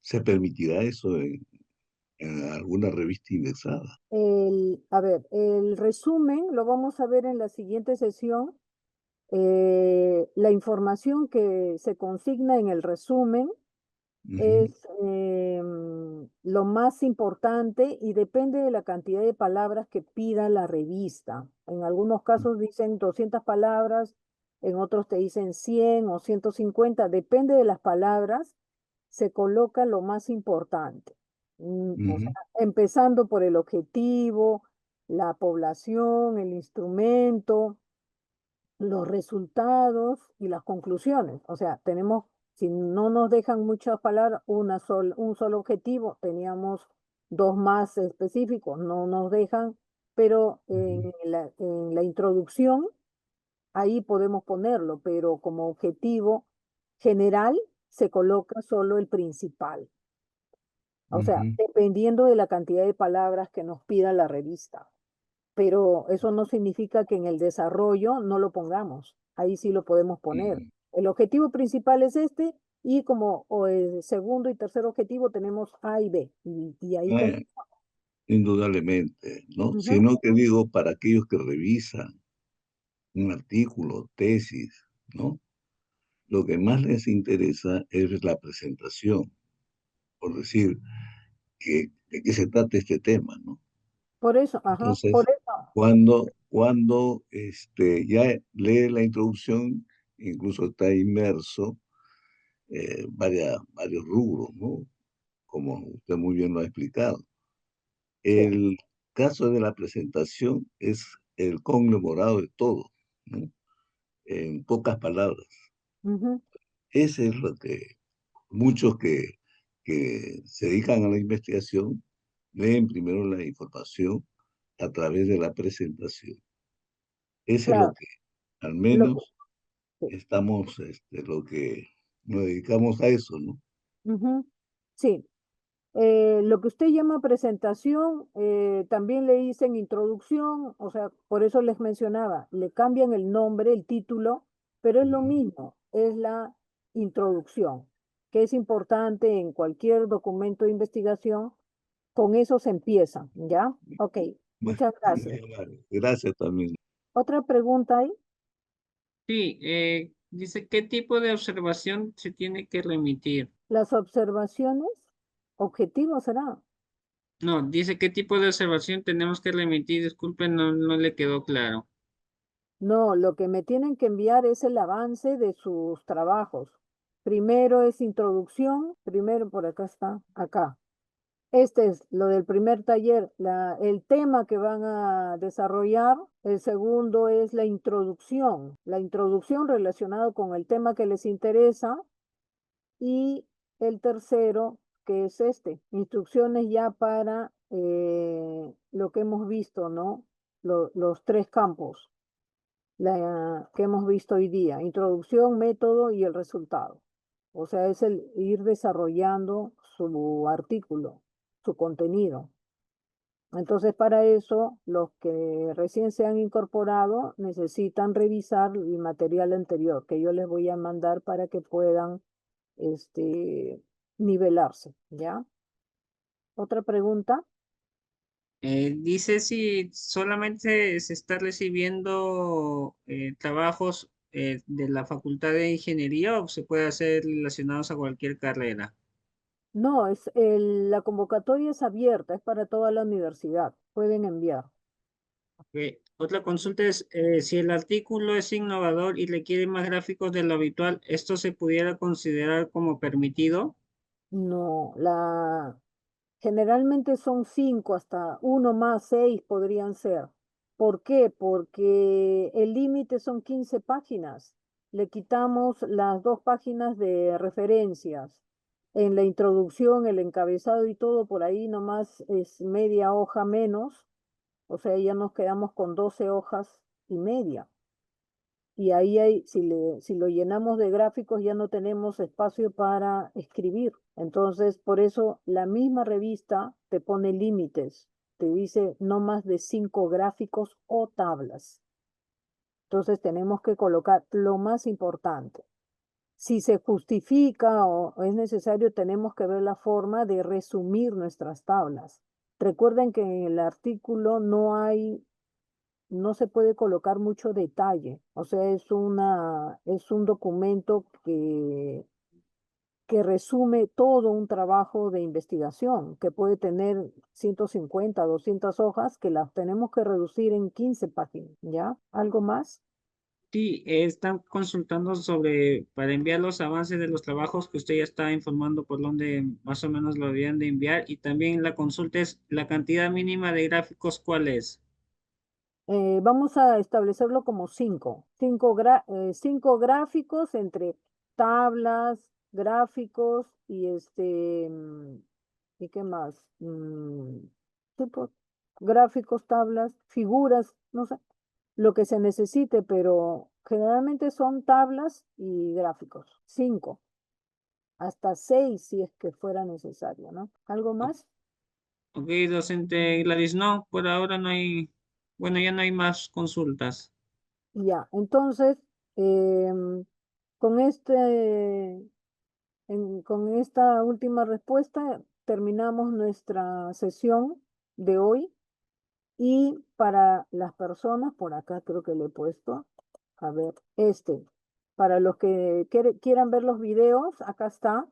se permitirá eso en alguna revista indexada? A ver, el resumen lo vamos a ver en la siguiente sesión. La información que se consigna en el resumen Ujú, es lo más importante y depende de la cantidad de palabras que pida la revista. En algunos casos dicen 200 palabras, en otros te dicen 100 o 150, depende de las palabras, se coloca lo más importante. O sea, ujú, empezando por el objetivo, la población, el instrumento, los resultados y las conclusiones. O sea, si no nos dejan muchas palabras, un solo objetivo, teníamos dos más específicos, no nos dejan, pero ujú, en la introducción, ahí podemos ponerlo, pero como objetivo general se coloca solo el principal. O sea, ujú, dependiendo de la cantidad de palabras que nos pida la revista, pero eso no significa que en el desarrollo no lo pongamos. Ahí sí lo podemos poner. ujú. El objetivo principal es este y como el segundo y tercer objetivo tenemos A y B y ahí Ah, indudablemente, ¿no? ujú. Sino que digo, para aquellos que revisan un artículo, tesis, ¿no? Lo que más les interesa es la presentación, por decir, de qué se trata este tema, ¿no? Por eso, ajá, por Entonces, eso. cuando ya lee la introducción, incluso está inmerso varios rubros, ¿no? Como usted muy bien lo ha explicado. Sí. El caso de la presentación es el conglomerado de todo, ¿no? En pocas palabras. Ujú. Ese es lo que muchos que se dedican a la investigación leen primero la información a través de la presentación. Ese es lo Claro, que, al lo que, menos, sí. estamos, lo que nos dedicamos a eso, ¿no? Ujú. Sí. Lo que usted llama presentación, también le dicen introducción, o sea, por eso les mencionaba, le cambian el nombre, el título, pero es lo Ujú. mismo, es la introducción, que es importante en cualquier documento de investigación, con eso se empieza, ¿ya? Ok, Bueno, muchas muy gracias. amable. Gracias también. ¿Otra pregunta hay? Sí, Dice, ¿qué tipo de observación se tiene que remitir? Las observaciones, objetivos será. No, dice, ¿qué tipo de observación tenemos que remitir? Disculpen, no le quedó claro. No, lo que me tienen que enviar es el avance de sus trabajos. Primero es introducción, primero por acá está, acá. Este es lo del primer taller, el tema que van a desarrollar. El segundo es la introducción relacionada con el tema que les interesa. Y el tercero, que es este, instrucciones ya para lo que hemos visto, ¿no? Los tres campos que hemos visto hoy día, introducción, método y el resultado. O sea, es el ir desarrollando su artículo, su contenido. Entonces, para eso, los que recién se han incorporado necesitan revisar el material anterior que yo les voy a mandar para que puedan nivelarse, ¿ya? ¿Otra pregunta? Dice si solamente se está recibiendo trabajos de la Facultad de Ingeniería o se puede hacer relacionados a cualquier carrera. No, la convocatoria es abierta, es para toda la universidad. Pueden enviar. Otra consulta es si el artículo es innovador y requiere más gráficos de lo habitual, ¿esto se pudiera considerar como permitido? No, generalmente son 5, hasta uno más, 6 podrían ser. ¿Por qué? Porque el límite son 15 páginas. Le quitamos las 2 páginas de referencias. En la introducción, el encabezado y todo, por ahí nomás es media hoja menos. O sea, ya nos quedamos con 12 hojas y media. Y ahí si lo llenamos de gráficos ya no tenemos espacio para escribir. Entonces, por eso la misma revista te pone límites. Te dice no más de 5 gráficos o tablas. Entonces tenemos que colocar lo más importante. Si se justifica o es necesario, tenemos que ver la forma de resumir nuestras tablas. Recuerden que en el artículo no se puede colocar mucho detalle. O sea, es un documento que resume todo un trabajo de investigación, que puede tener 150, 200 hojas, que las tenemos que reducir en 15 páginas, ¿ya? ¿Algo más? Sí, están consultando sobre, para enviar los avances de los trabajos que usted ya está informando por dónde más o menos lo debían de enviar y también la consulta es la cantidad mínima de gráficos, ¿cuál es? Vamos a establecerlo como 5. 5 gráficos entre tablas, gráficos y ¿y qué más? Tipo, gráficos, tablas, figuras, no sé, lo que se necesite, pero generalmente son tablas y gráficos. 5, hasta 6 si es que fuera necesario, ¿no? ¿Algo más? Ok, docente Gladys, no, por ahora no hay, bueno, ya no hay más consultas. Ya, entonces, con con esta última respuesta terminamos nuestra sesión de hoy y para las personas, por acá creo que le he puesto, a ver, para los que quieran ver los videos, acá está.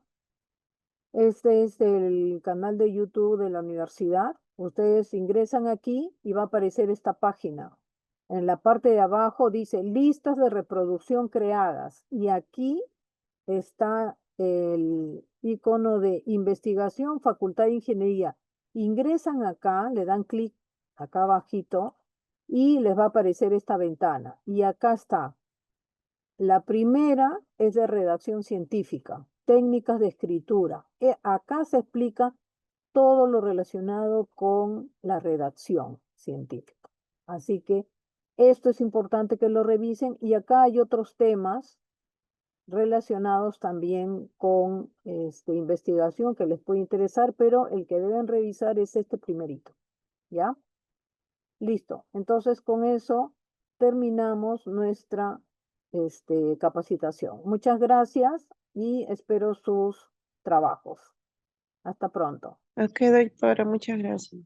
Este es el canal de YouTube de la universidad. Ustedes ingresan aquí y va a aparecer esta página. En la parte de abajo dice listas de reproducción creadas y aquí está el icono de investigación, Facultad de Ingeniería. Ingresan acá, le dan clic acá abajito y les va a aparecer esta ventana. Y acá está. La primera es de redacción científica, técnicas de escritura. Acá se explica todo lo relacionado con la redacción científica. Así que esto es importante que lo revisen y acá hay otros temas relacionados también con investigación que les puede interesar, pero el que deben revisar es este primerito, ¿ya? Listo. Entonces, con eso terminamos nuestra capacitación. Muchas gracias y espero sus trabajos. Hasta pronto. Ok, doctora, muchas gracias.